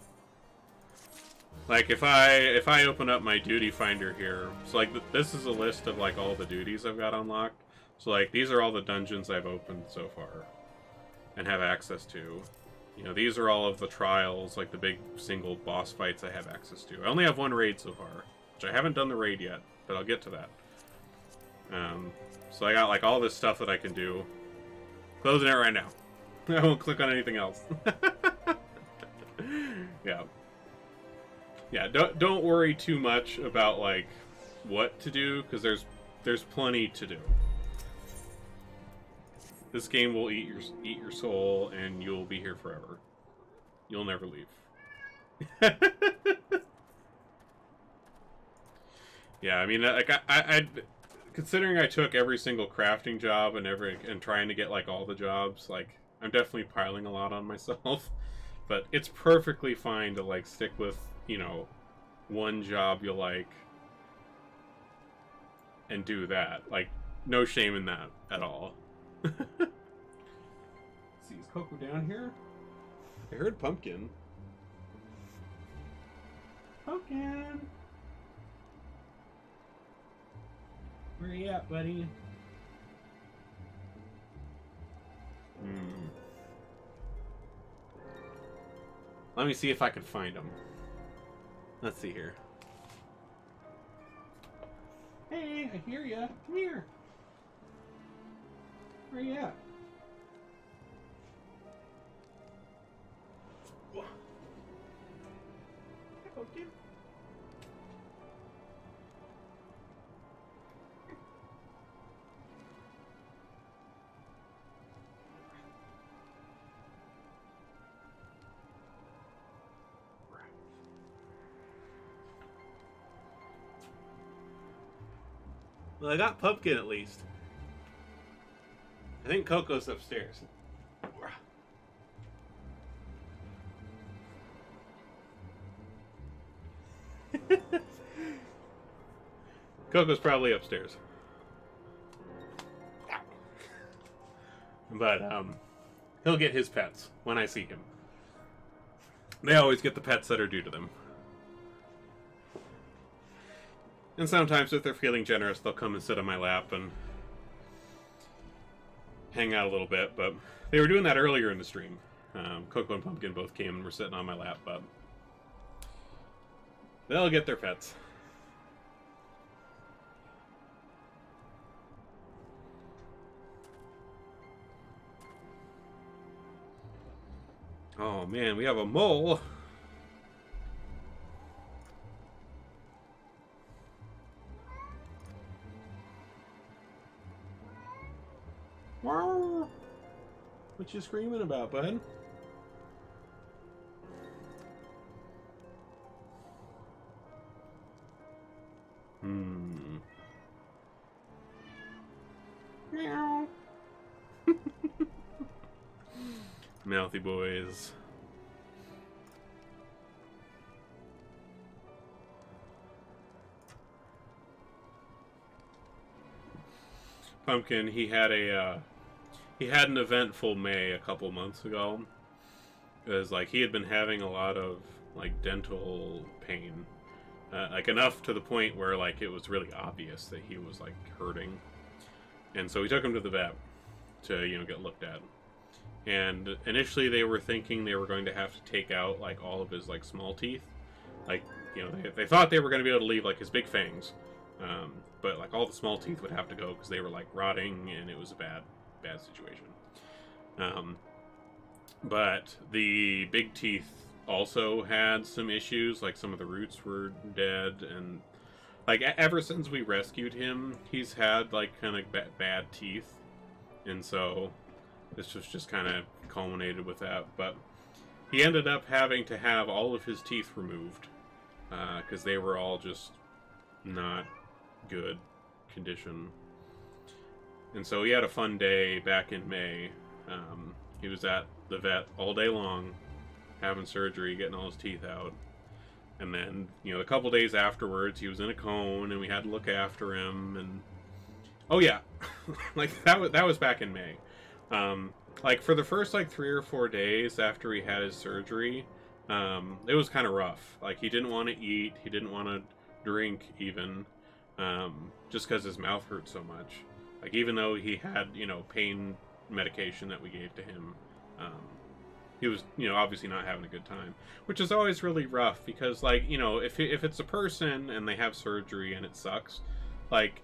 S1: Like if I open up my duty finder here, so like this is a list of like all the duties I've got unlocked. So like these are all the dungeons I've opened so far and have access to. You know, these are all of the trials, like the big single boss fights I have access to. I only have 1 raid so far, which I haven't done the raid yet, but I'll get to that. So I got like all this stuff that I can do. Closing it right now. I won't click on anything else. Yeah, don't worry too much about like what to do, because there's plenty to do. This game will eat your soul, and you'll be here forever. You'll never leave. Yeah, I mean, like I considering I took every single crafting job and trying to get like all the jobs, like I'm definitely piling a lot on myself. But it's perfectly fine to like stick with, you know, one job you like and do that. Like, no shame in that at all. Let's see, is Coco down here? I heard Pumpkin. Pumpkin! Where you at, buddy? Let me see if I can find him. Let's see here. Hey, I hear ya. Come here. Where you at? Okay. Well, I got Pumpkin at least. I think Coco's upstairs. Coco's probably upstairs. But, he'll get his pets when I see him. They always get the pets that are due to them. And sometimes, if they're feeling generous, they'll come and sit on my lap and hang out a little bit. But they were doing that earlier in the stream. Coco and Pumpkin both came and were sitting on my lap, but they'll get their pets. Oh man, we have a mole. What you screaming about, bud? Meow. Mouthy boys. Pumpkin, he had an eventful May a couple months ago. It was like he had been having a lot of like dental pain, like enough to the point where like it was really obvious that he was like hurting, and so we took him to the vet to get looked at. And initially they were thinking they were going to have to take out like all of his like small teeth, like they thought they were going to be able to leave like his big fangs, but like all the small teeth would have to go because they were like rotting and it was a bad situation. But the big teeth also had some issues, like some of the roots were dead, and like ever since we rescued him, he's had like kind of bad teeth, and so this was just kind of culminated with that. But he ended up having to have all of his teeth removed because they were all just not good condition. And so he had a fun day back in May. He was at the vet all day long, having surgery, getting all his teeth out. And then, a couple days afterwards, he was in a cone, and we had to look after him. And oh yeah, like that was back in May. Like for the first like 3 or 4 days after he had his surgery, it was kind of rough. Like he didn't want to eat, he didn't want to drink even, just because his mouth hurt so much. Like even though he had pain medication that we gave to him, he was obviously not having a good time, which is always really rough because like if it's a person and they have surgery and it sucks, like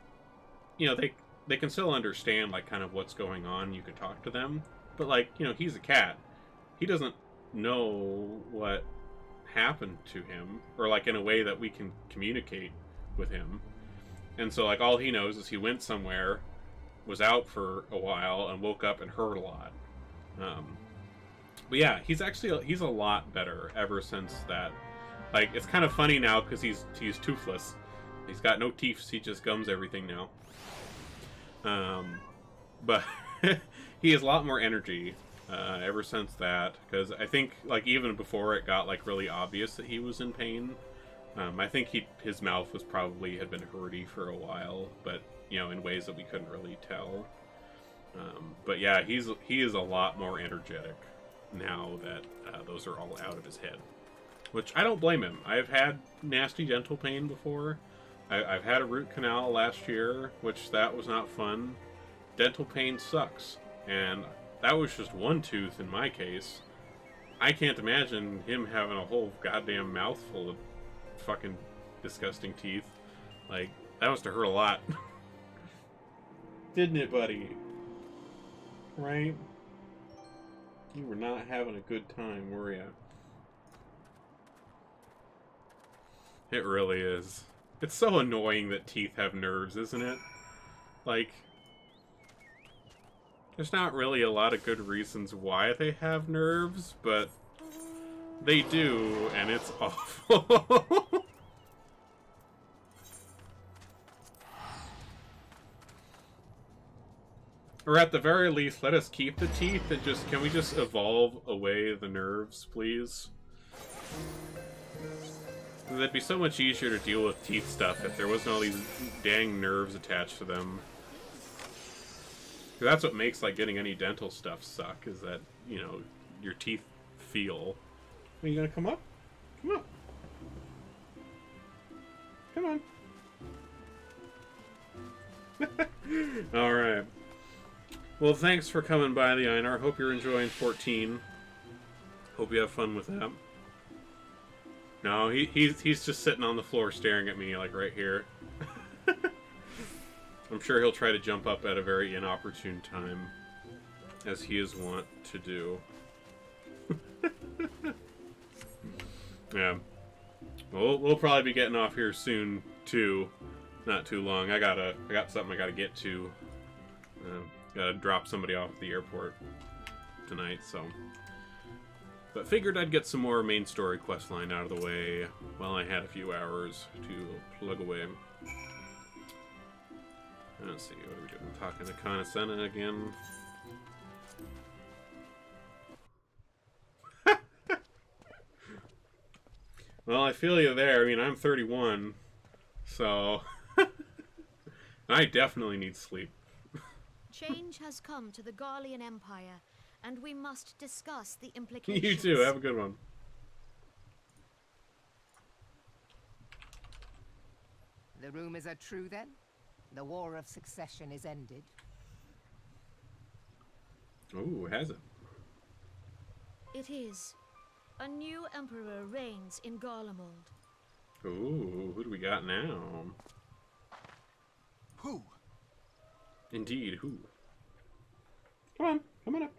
S1: they can still understand like kind of what's going on. You can talk to them, but like he's a cat, he doesn't know what happened to him, or like in a way that we can communicate with him. And so like all he knows is he went somewhere, was out for a while, and woke up and hurt a lot. But yeah, he's a lot better ever since that. Like it's kind of funny now because he's toothless. He's got no teeth. He just gums everything now. But he has a lot more energy ever since that, because I think like even before it got like really obvious that he was in pain, I think his mouth had been hurty for a while, but in ways that we couldn't really tell. But yeah, he is a lot more energetic now that those are all out of his head, which I don't blame him. I've had nasty dental pain before. I've had a root canal last year, which that was not fun. Dental pain sucks, and that was just one tooth in my case. I can't imagine him having a whole goddamn mouthful of fucking disgusting teeth. Like, that must have hurt a lot. Didn't it, buddy? Right? You were not having a good time, were ya? It really is. It's so annoying that teeth have nerves, isn't it? Like, there's not really a lot of good reasons why they have nerves, but they do, and it's awful. Or at the very least, let us keep the teeth and can we just evolve away the nerves, please? That'd be so much easier to deal with teeth stuff if there wasn't all these dang nerves attached to them. That's what makes like getting any dental stuff suck, is that, your teeth feel. Are you gonna come up? Come up. Come on. Alright. Well, thanks for coming by the Einar. Hope you're enjoying 14. Hope you have fun with that. No, he's just sitting on the floor staring at me, like, right here. I'm sure he'll try to jump up at a very inopportune time, as he is wont to do. Yeah. Well, we'll probably be getting off here soon, too. Not too long. I got something I gotta get to. Gotta drop somebody off at the airport tonight, so... But figured I'd get some more main story questline out of the way while I had a few hours to plug away. Let's see, what are we doing? Talking to Kanasena again. Well, I feel you there. I mean, I'm 31, so... I definitely need sleep.
S10: Change has come to the Garlean Empire, and we must discuss the implications.
S1: You too. Have a good one.
S11: The rumors are true, then? The War of Succession is ended?
S1: Oh, has it?
S10: It is. A new emperor reigns in Garlemald.
S1: Ooh, who do we got now?
S8: Who?
S1: Indeed, who? Come on up.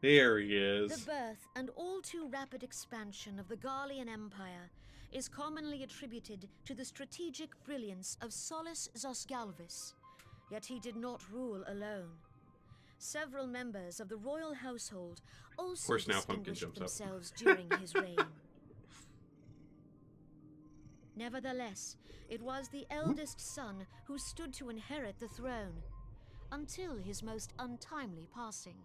S1: There he is.
S10: The birth and all too rapid expansion of the Garlean Empire is commonly attributed to the strategic brilliance of Solus Zosgalvis, yet he did not rule alone. Several members of the royal household also distinguished themselves during his reign. Nevertheless, it was the eldest son who stood to inherit the throne, until his most untimely passing.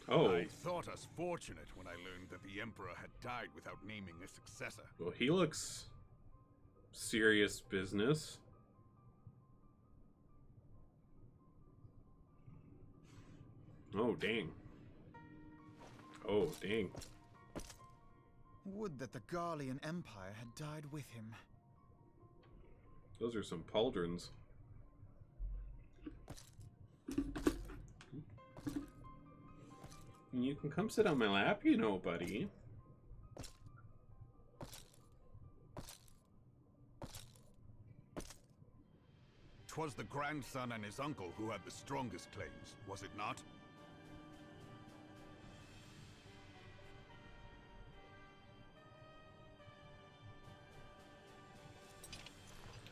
S1: Oh.
S5: I thought us fortunate when I learned that the Emperor had died without naming a successor.
S1: Well, he looks serious business. Oh, dang. Oh, dang.
S8: Would that the Garlean Empire had died with him.
S1: Those are some pauldrons. You can come sit on my lap, you know, buddy.
S5: 'Twas the grandson and his uncle who had the strongest claims, was it not?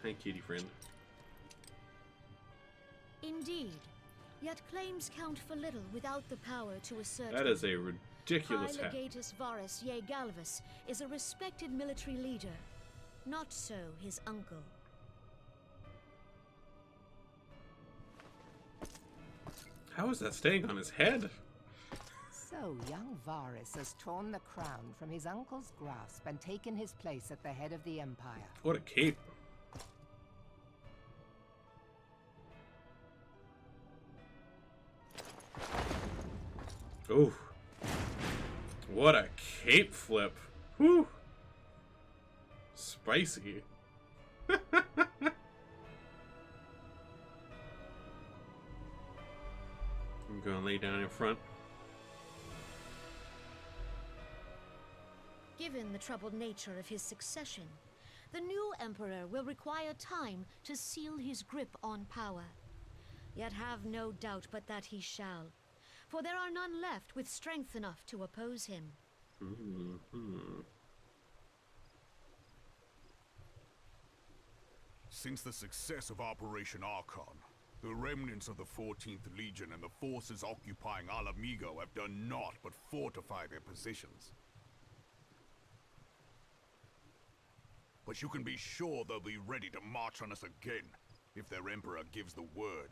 S1: Hi, kitty friend.
S10: Indeed. Yet claims count for little without the power to assert
S1: That
S10: them.
S1: is a ridiculous
S10: High
S1: hat.
S10: Legatus Varus Ye Galvus is a respected military leader. Not so his uncle.
S1: How is that staying on his head?
S11: So young Varus has torn the crown from his uncle's grasp and taken his place at the head of the Empire.
S1: What a cape. Ooh. What a cape flip. Whew. Spicy. I'm gonna lay down in front.
S10: Given the troubled nature of his succession, the new emperor will require time to seal his grip on power. Yet have no doubt but that he shall, for there are none left with strength enough to oppose him.
S5: Since the success of Operation Archon, the remnants of the 14th Legion and the forces occupying Alamigo have done naught but fortify their positions. But you can be sure they'll be ready to march on us again, if their Emperor gives the word.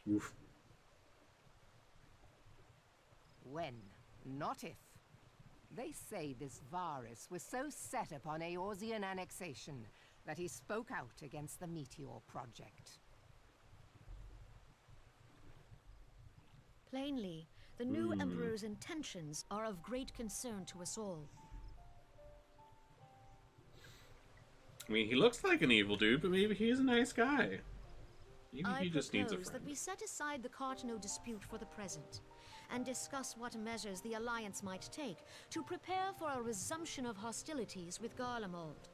S1: Oof.
S11: When, not if. They say this Varus was so set upon Eorzean annexation that he spoke out against the Meteor Project.
S10: Plainly, the new emperor's intentions are of great concern to us all.
S1: I mean, he looks like an evil dude, but maybe he's a nice guy. Maybe he just needs a
S10: propose
S1: friend.
S10: that we set aside the Cartano dispute for the present, and discuss what measures the Alliance might take to prepare for a resumption of hostilities with Garlemald.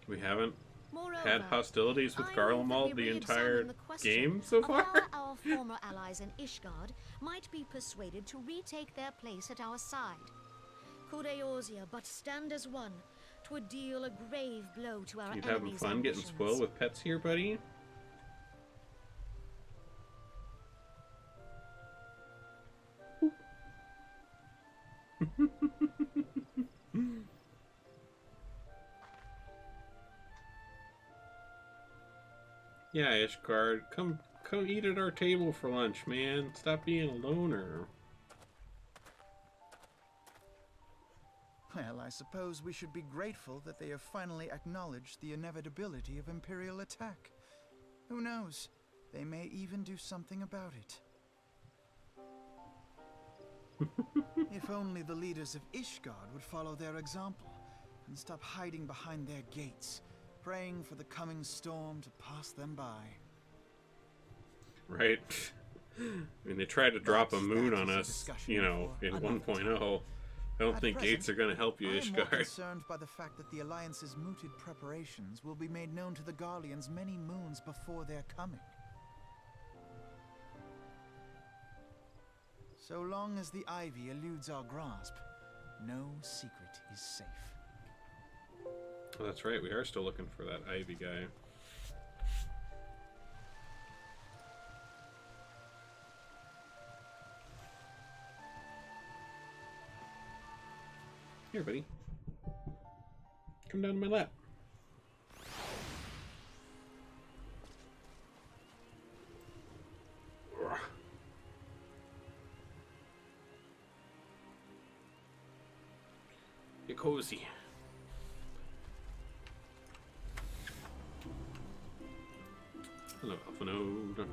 S1: We haven't
S10: Moreover,
S1: had hostilities with
S10: I move that
S1: Garlemald
S10: we
S1: the entire
S10: re-examine the question
S1: game so
S10: of
S1: far?
S10: how our former allies in Ishgard might be persuaded to retake their place at our side. Could Eorzea but stand as one, 'twould deal a grave blow to our
S1: You having
S10: enemies'
S1: fun getting
S10: ambitions.
S1: spoiled with pets here, buddy? Yeah, Ishgard, come eat at our table for lunch, man. Stop being a loner.
S8: Well, I suppose we should be grateful that they have finally acknowledged the inevitability of Imperial attack. Who knows? They may even do something about it. If only the leaders of Ishgard would follow their example and stop hiding behind their gates, praying for the coming storm to pass them by.
S1: Right. I mean, they tried to drop a moon on us, you know, in 1.0. I don't think gates are going to help you,
S8: I am more
S1: Ishgard.
S8: concerned by the fact that the Alliance's mooted preparations will be made known to the Garleans many moons before their coming. So long as the ivy eludes our grasp, no secret is safe.
S1: Oh, that's right, we are still looking for that ivy guy. Here, buddy. Come down to my lap. Get cozy. Hello, Alpha Node.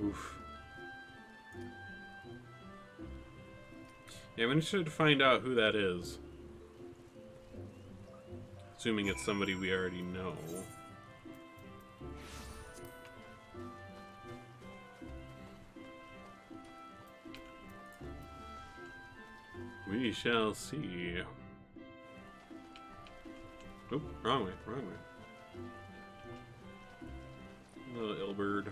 S1: Oof. Yeah, I'm interested to find out who that is. Assuming it's somebody we already know. We shall see. Oop, wrong way, wrong way. Hello, Ilberd.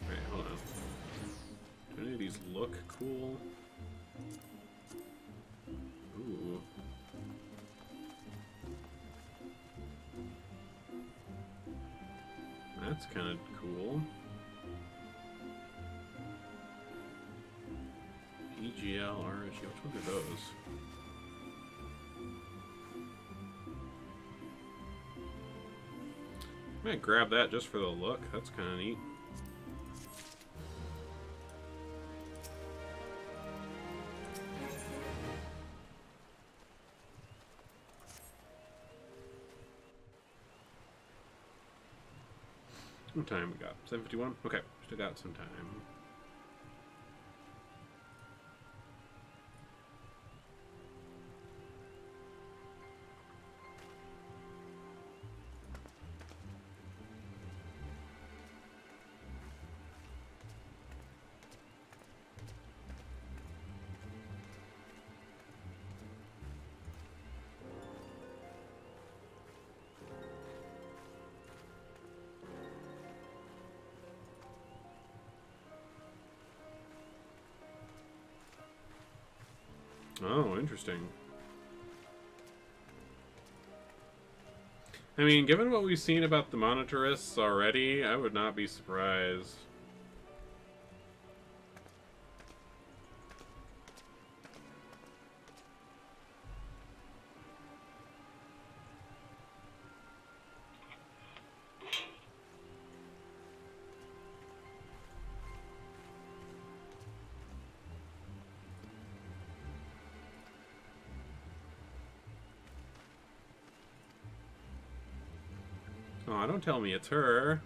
S1: Wait, hold on. Do any of these look cool? Ooh. That's kind of cool. EGL, RSG, which one are those? I might grab that just for the look. That's kind of neat. What time we got? 7:51? Okay, still got some time. Oh, interesting. I mean, given what we've seen about the monitorists already, I would not be surprised. Oh, don't tell me it's her.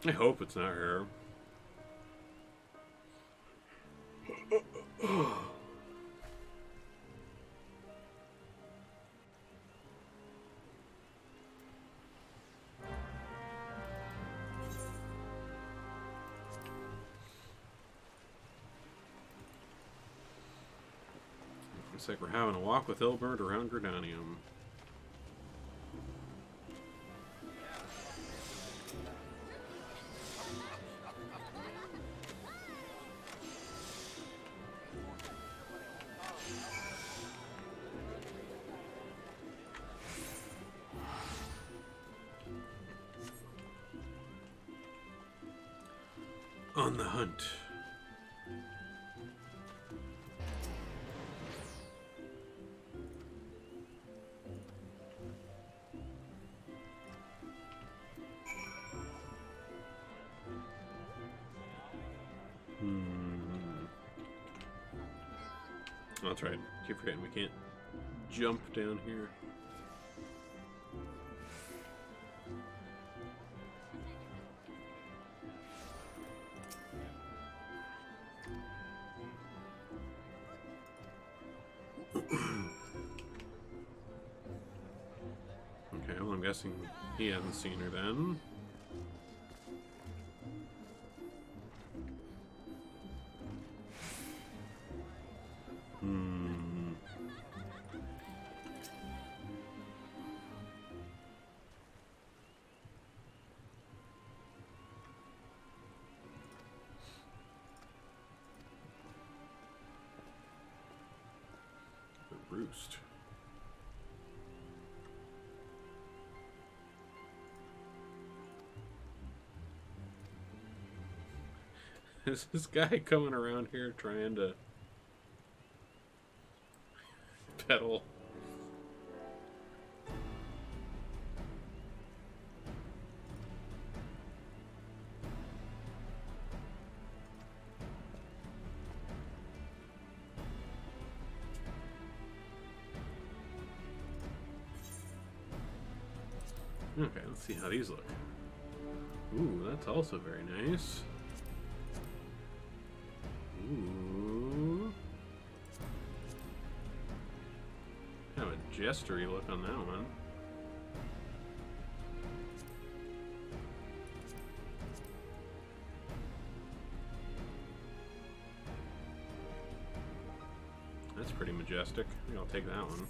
S1: I hope it's not her. Looks like we're having a walk with Ilberd around Gridanium. On the hunt. Oh, that's right. Keep forgetting we can't jump down here. Okay, well, I'm guessing he hasn't seen her then. The roost. Is this guy coming around here trying to pedal? Okay, let's see how these look. Ooh, that's also very nice. Ooh. Kind of a gestury look on that one. That's pretty majestic. I think I'll take that one.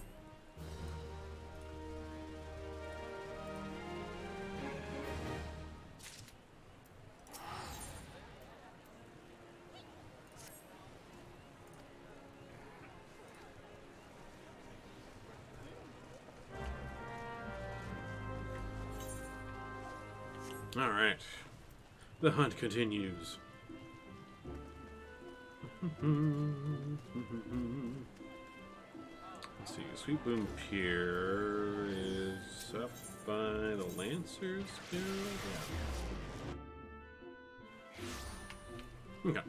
S1: All right, the hunt continues. Let's see, Sweet Bloom Pier is up by the Lancers Guild. Yeah. Okay.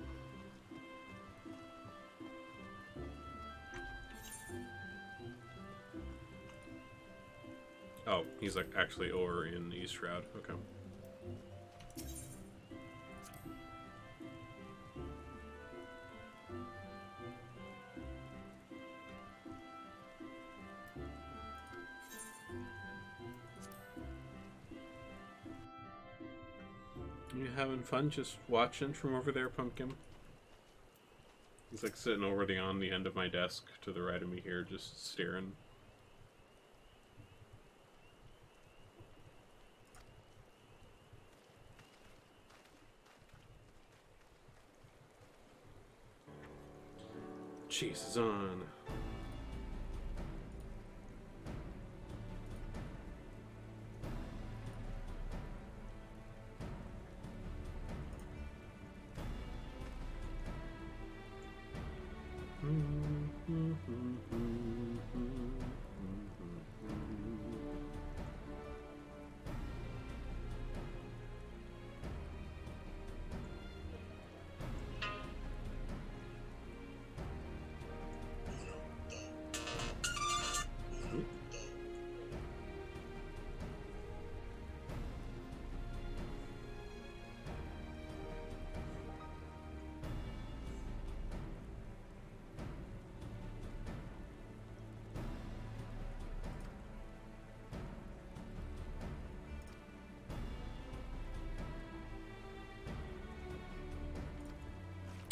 S1: Oh, he's like actually over in East Shroud. Okay. You having fun just watching from over there, Pumpkin? He's like sitting over on the end of my desk to the right of me here, just staring. Chase is on.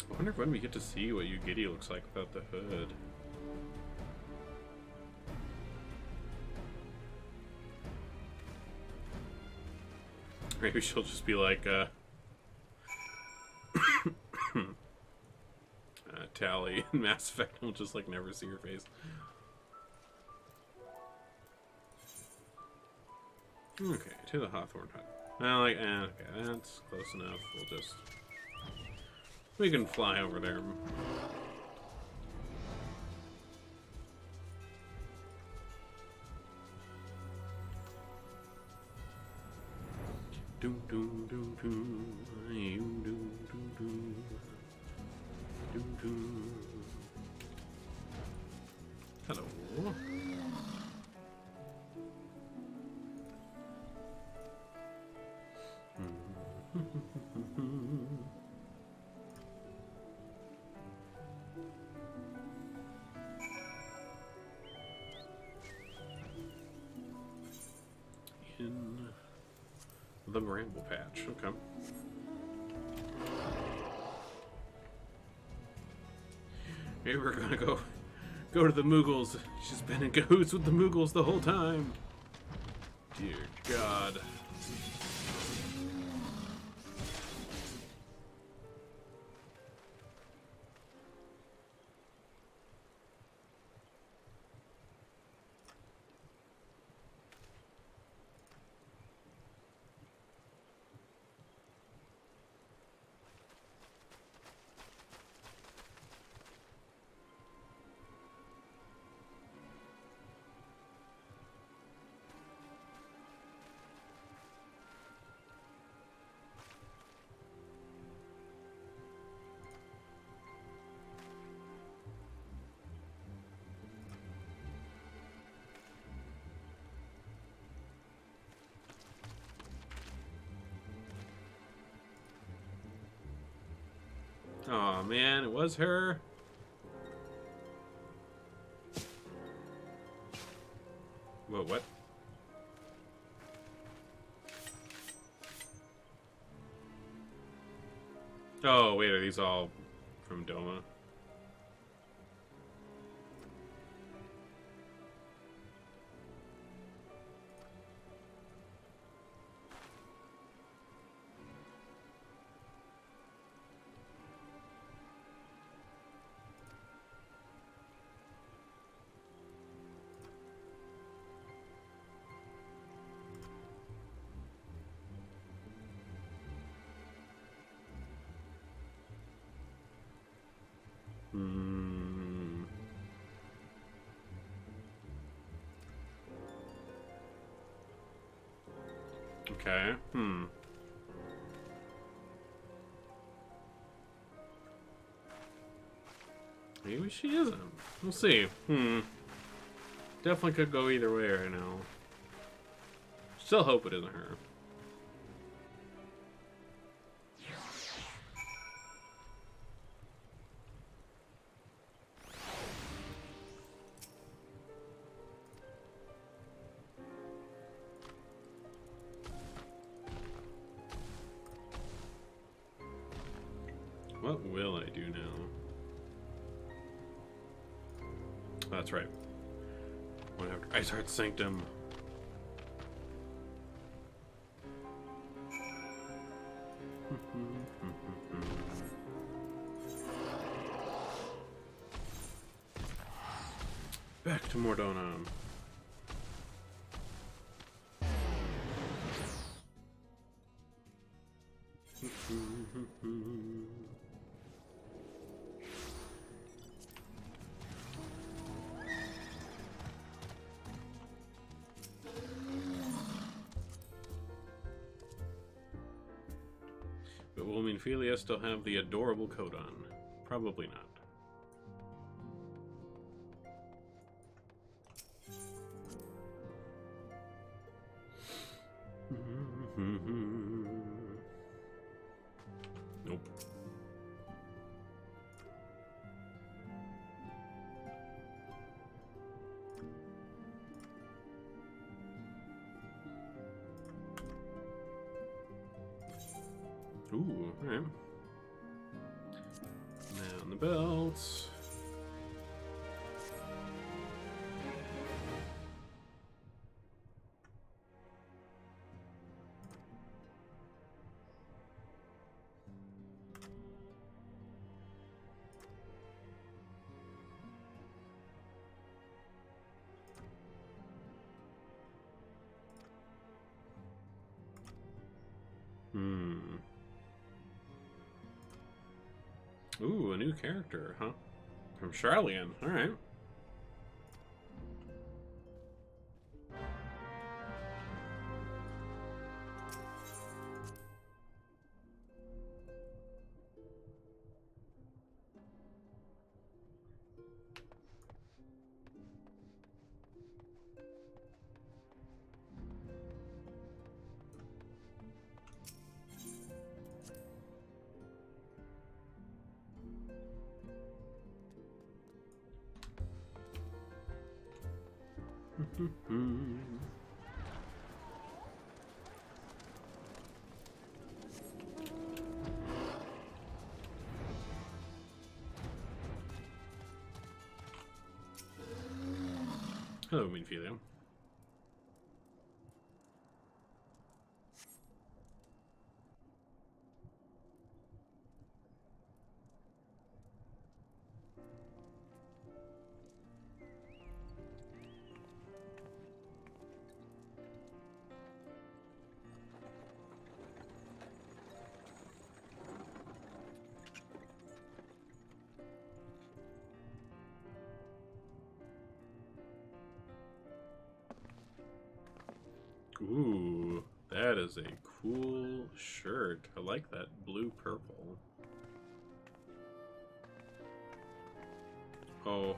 S1: I wonder when we get to see what Ugidi looks like without the hood. Maybe she'll just be like, Tally in Mass Effect, and we'll just like never see her face. Okay, to the Hawthorne hut. Well, like, okay, that's close enough. We'll just We can fly over there. Doom doom doom doom. Doom doom doom doom. Doom doom. Hello. In the Bramble Patch. Okay. Maybe we're gonna go to the Moogles. She's been in cahoots with the Moogles the whole time. Dear God. Aw, man, it was her. Whoa, what? Oh, wait, are these all from Doma? Okay. Maybe she isn't. We'll see. Definitely could go either way right now. Still hope it isn't her. What will I do now? Oh, that's right. One after Ice Heart Sanctum. Back to Mordona. But will Minfilia still have the adorable coat on? Probably not. Nope. Ooh, alright. Now on the belts. a new character, huh? From Charlian. Alright. Hello, Minfielio. Ooh, that is a cool shirt. I like that blue purple. Oh,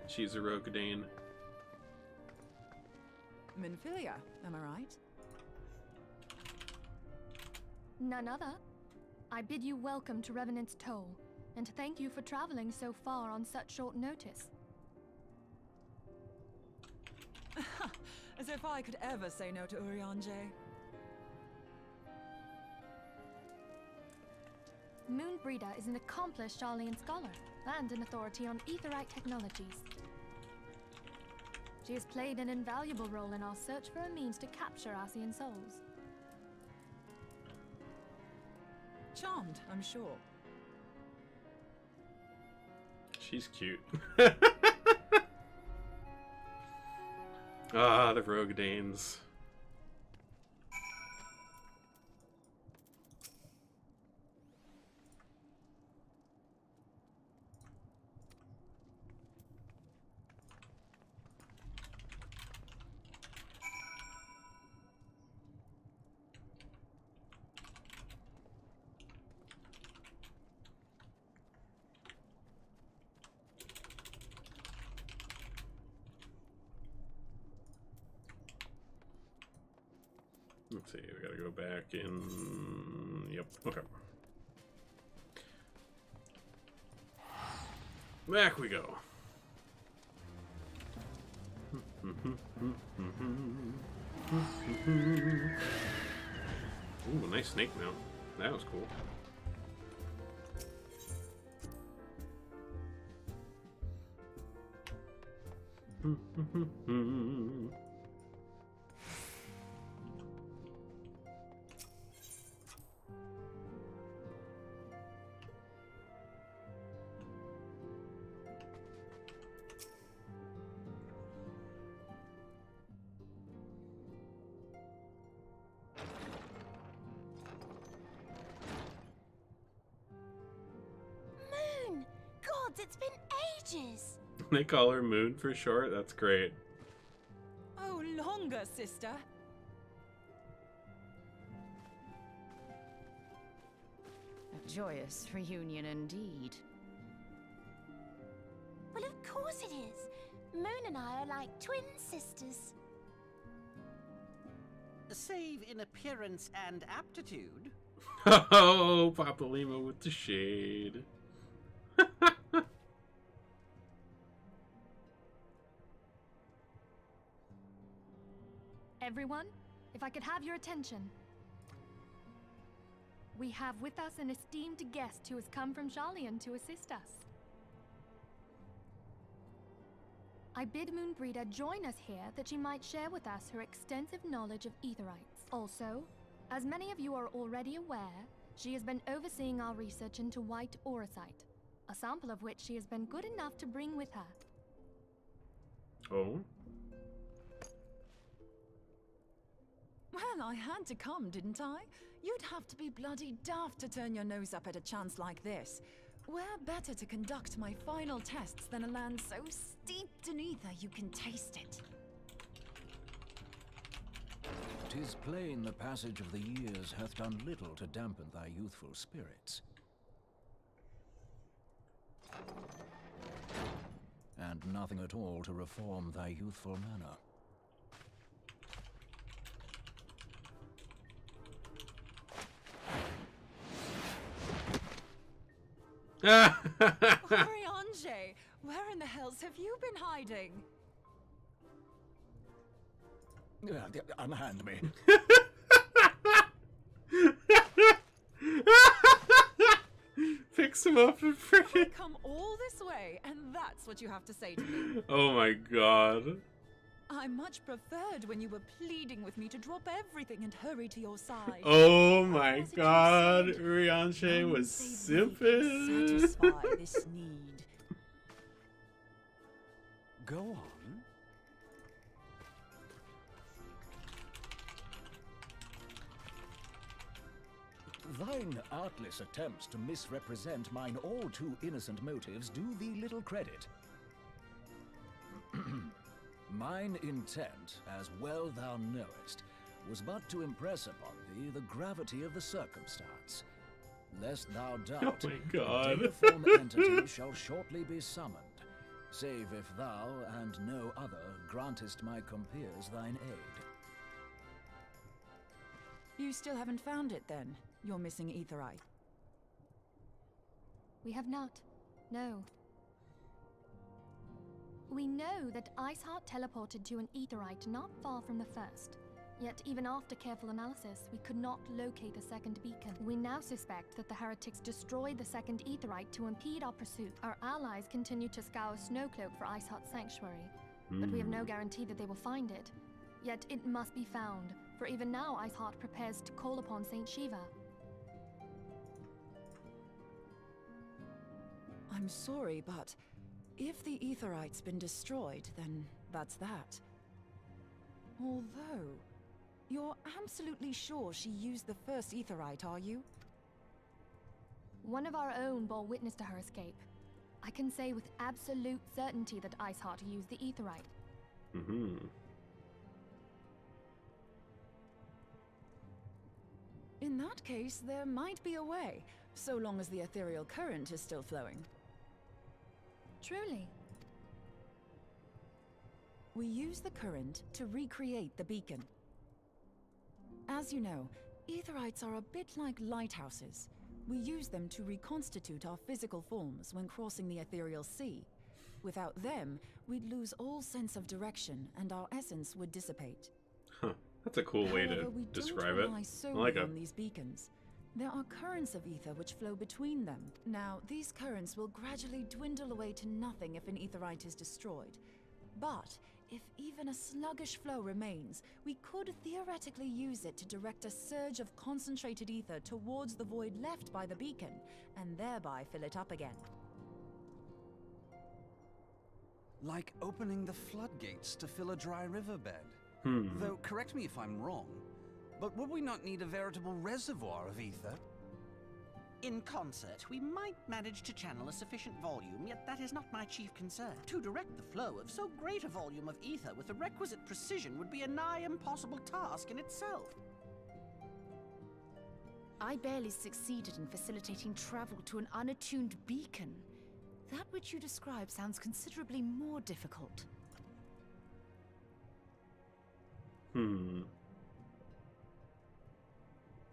S1: she's a Rogadane.
S12: Minfilia, am I right?
S13: None other. I bid you welcome to Revenant's Toll, and thank you for traveling so far on such short notice.
S12: As if I could ever say no to Urianger.
S13: Moonbreeder is an accomplished Charlian scholar and an authority on aetherite technologies. She has played an invaluable role in our search for a means to capture Ascian souls.
S12: Charmed, I'm sure.
S1: She's cute. Ah, the Rogadanes. Let's see, we gotta go back in... Yep, okay. Back we go. Ooh, nice snake mount. That was cool.
S4: Moon! Gods, it's been ages!
S1: They call her Moon for short? That's great.
S12: Oh, longer, sister.
S14: A joyous reunion indeed.
S4: Well, of course it is. Moon and I are like twin sisters.
S15: Save in appearance and aptitude.
S1: Oh, Papa Lima with the shade.
S13: Everyone, if I could have your attention. We have with us an esteemed guest who has come from Charlian to assist us. I bid Moonbreeder join us here that she might share with us her extensive knowledge of aetherites. Also, as many of you are already aware, she has been overseeing our research into white auracite, a sample of which she has been good enough to bring with her.
S1: Oh?
S12: Well, I had to come, didn't I? You'd have to be bloody daft to turn your nose up at a chance like this. Where better to conduct my final tests than a land so steeped in ether you can taste it?
S16: 'Tis plain the passage of the years hath done little to dampen thy youthful spirits. And nothing at all to reform thy youthful manner.
S12: Oriange, where in the hells have you been hiding?
S16: Unhand me.
S1: Picks him up and freaking.
S12: Come all this way, and that's what you have to say to me.
S1: Oh my god.
S12: I much preferred when you were pleading with me to drop everything and hurry to your side.
S1: Oh my god, Rianche was simping.
S12: Satisfy this need.
S16: Go on. Thine artless attempts to misrepresent mine all too innocent motives do thee little credit. Mine intent, as well thou knowest, was but to impress upon thee the gravity of the circumstance. Lest thou doubt,
S1: oh my god.
S16: the deiform entity shall shortly be summoned, save if thou and no other grantest my compeers thine aid.
S12: You still haven't found it then, your missing etherite?
S13: We have not. No. We know that Iceheart teleported to an etherite not far from the first. Yet even after careful analysis, we could not locate the second beacon. We now suspect that the heretics destroyed the second etherite to impede our pursuit. Our allies continue to scour Snowcloak for Iceheart's sanctuary, but we have no guarantee that they will find it. Yet it must be found, for even now Iceheart prepares to call upon Saint Shiva.
S12: I'm sorry, but if the etherite's been destroyed, then that's that. Although, you're absolutely sure she used the first etherite, are you?
S13: One of our own bore witness to her escape. I can say with absolute certainty that Iceheart used the etherite.
S1: Mm-hmm.
S12: In that case, there might be a way, so long as the ethereal current is still flowing.
S13: Truly.
S12: We use the current to recreate the beacon. As you know, etherites are a bit like lighthouses. We use them to reconstitute our physical forms when crossing the ethereal sea. Without them, we'd lose all sense of direction and our essence would dissipate.
S1: Huh. That's a cool way to describe it. I like it.
S12: On these beacons. There are currents of ether which flow between them. Now, these currents will gradually dwindle away to nothing if an etherite is destroyed. But if even a sluggish flow remains, we could theoretically use it to direct a surge of concentrated ether towards the void left by the beacon, and thereby fill it up again.
S15: Like opening the floodgates to fill a dry riverbed. Though, correct me if I'm wrong, but would we not need a veritable reservoir of ether?
S17: In concert, we might manage to channel a sufficient volume, yet that is not my chief concern. To direct the flow of so great a volume of ether with the requisite precision would be a nigh impossible task in itself.
S14: I barely succeeded in facilitating travel to an unattuned beacon. That which you describe sounds considerably more difficult.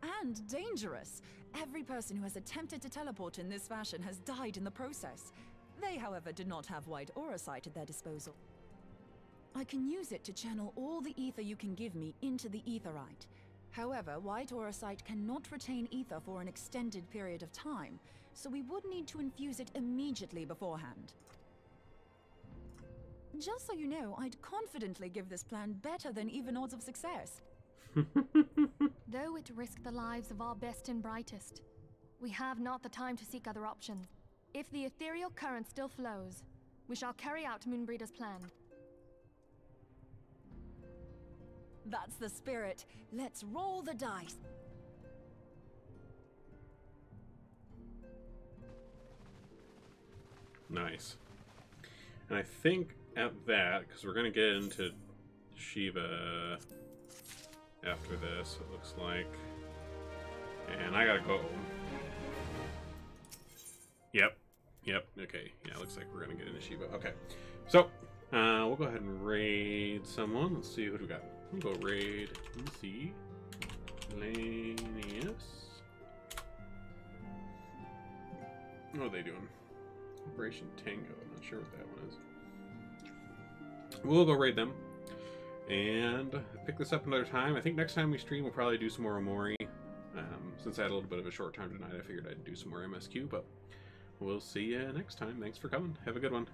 S12: And dangerous. Every person who has attempted to teleport in this fashion has died in the process. They, however, did not have white auracite at their disposal. I can use it to channel all the ether you can give me into the etherite. However, white auracite cannot retain ether for an extended period of time, so we would need to infuse it immediately beforehand. Just so you know, I'd confidently give this plan better than even odds of success.
S13: Though it risked the lives of our best and brightest, we have not the time to seek other options. If the ethereal current still flows, we shall carry out Moonbreeder's plan.
S12: That's the spirit. Let's roll the dice.
S1: Nice. And I think at that, because we're going to get into Shiva after this, it looks like. And I gotta go. Yep. Okay. Yeah, it looks like we're gonna get into Shiva. Okay. So, we'll go ahead and raid someone. Let's see who we got. We'll go raid. Let's see. Lanius. What are they doing? Operation Tango. I'm not sure what that one is. We'll go raid them. And pick this up another time. I think next time we stream, we'll probably do some more Omori. Since I had a little bit of a short time tonight, I figured I'd do some more MSQ, but we'll see you next time. Thanks for coming. Have a good one.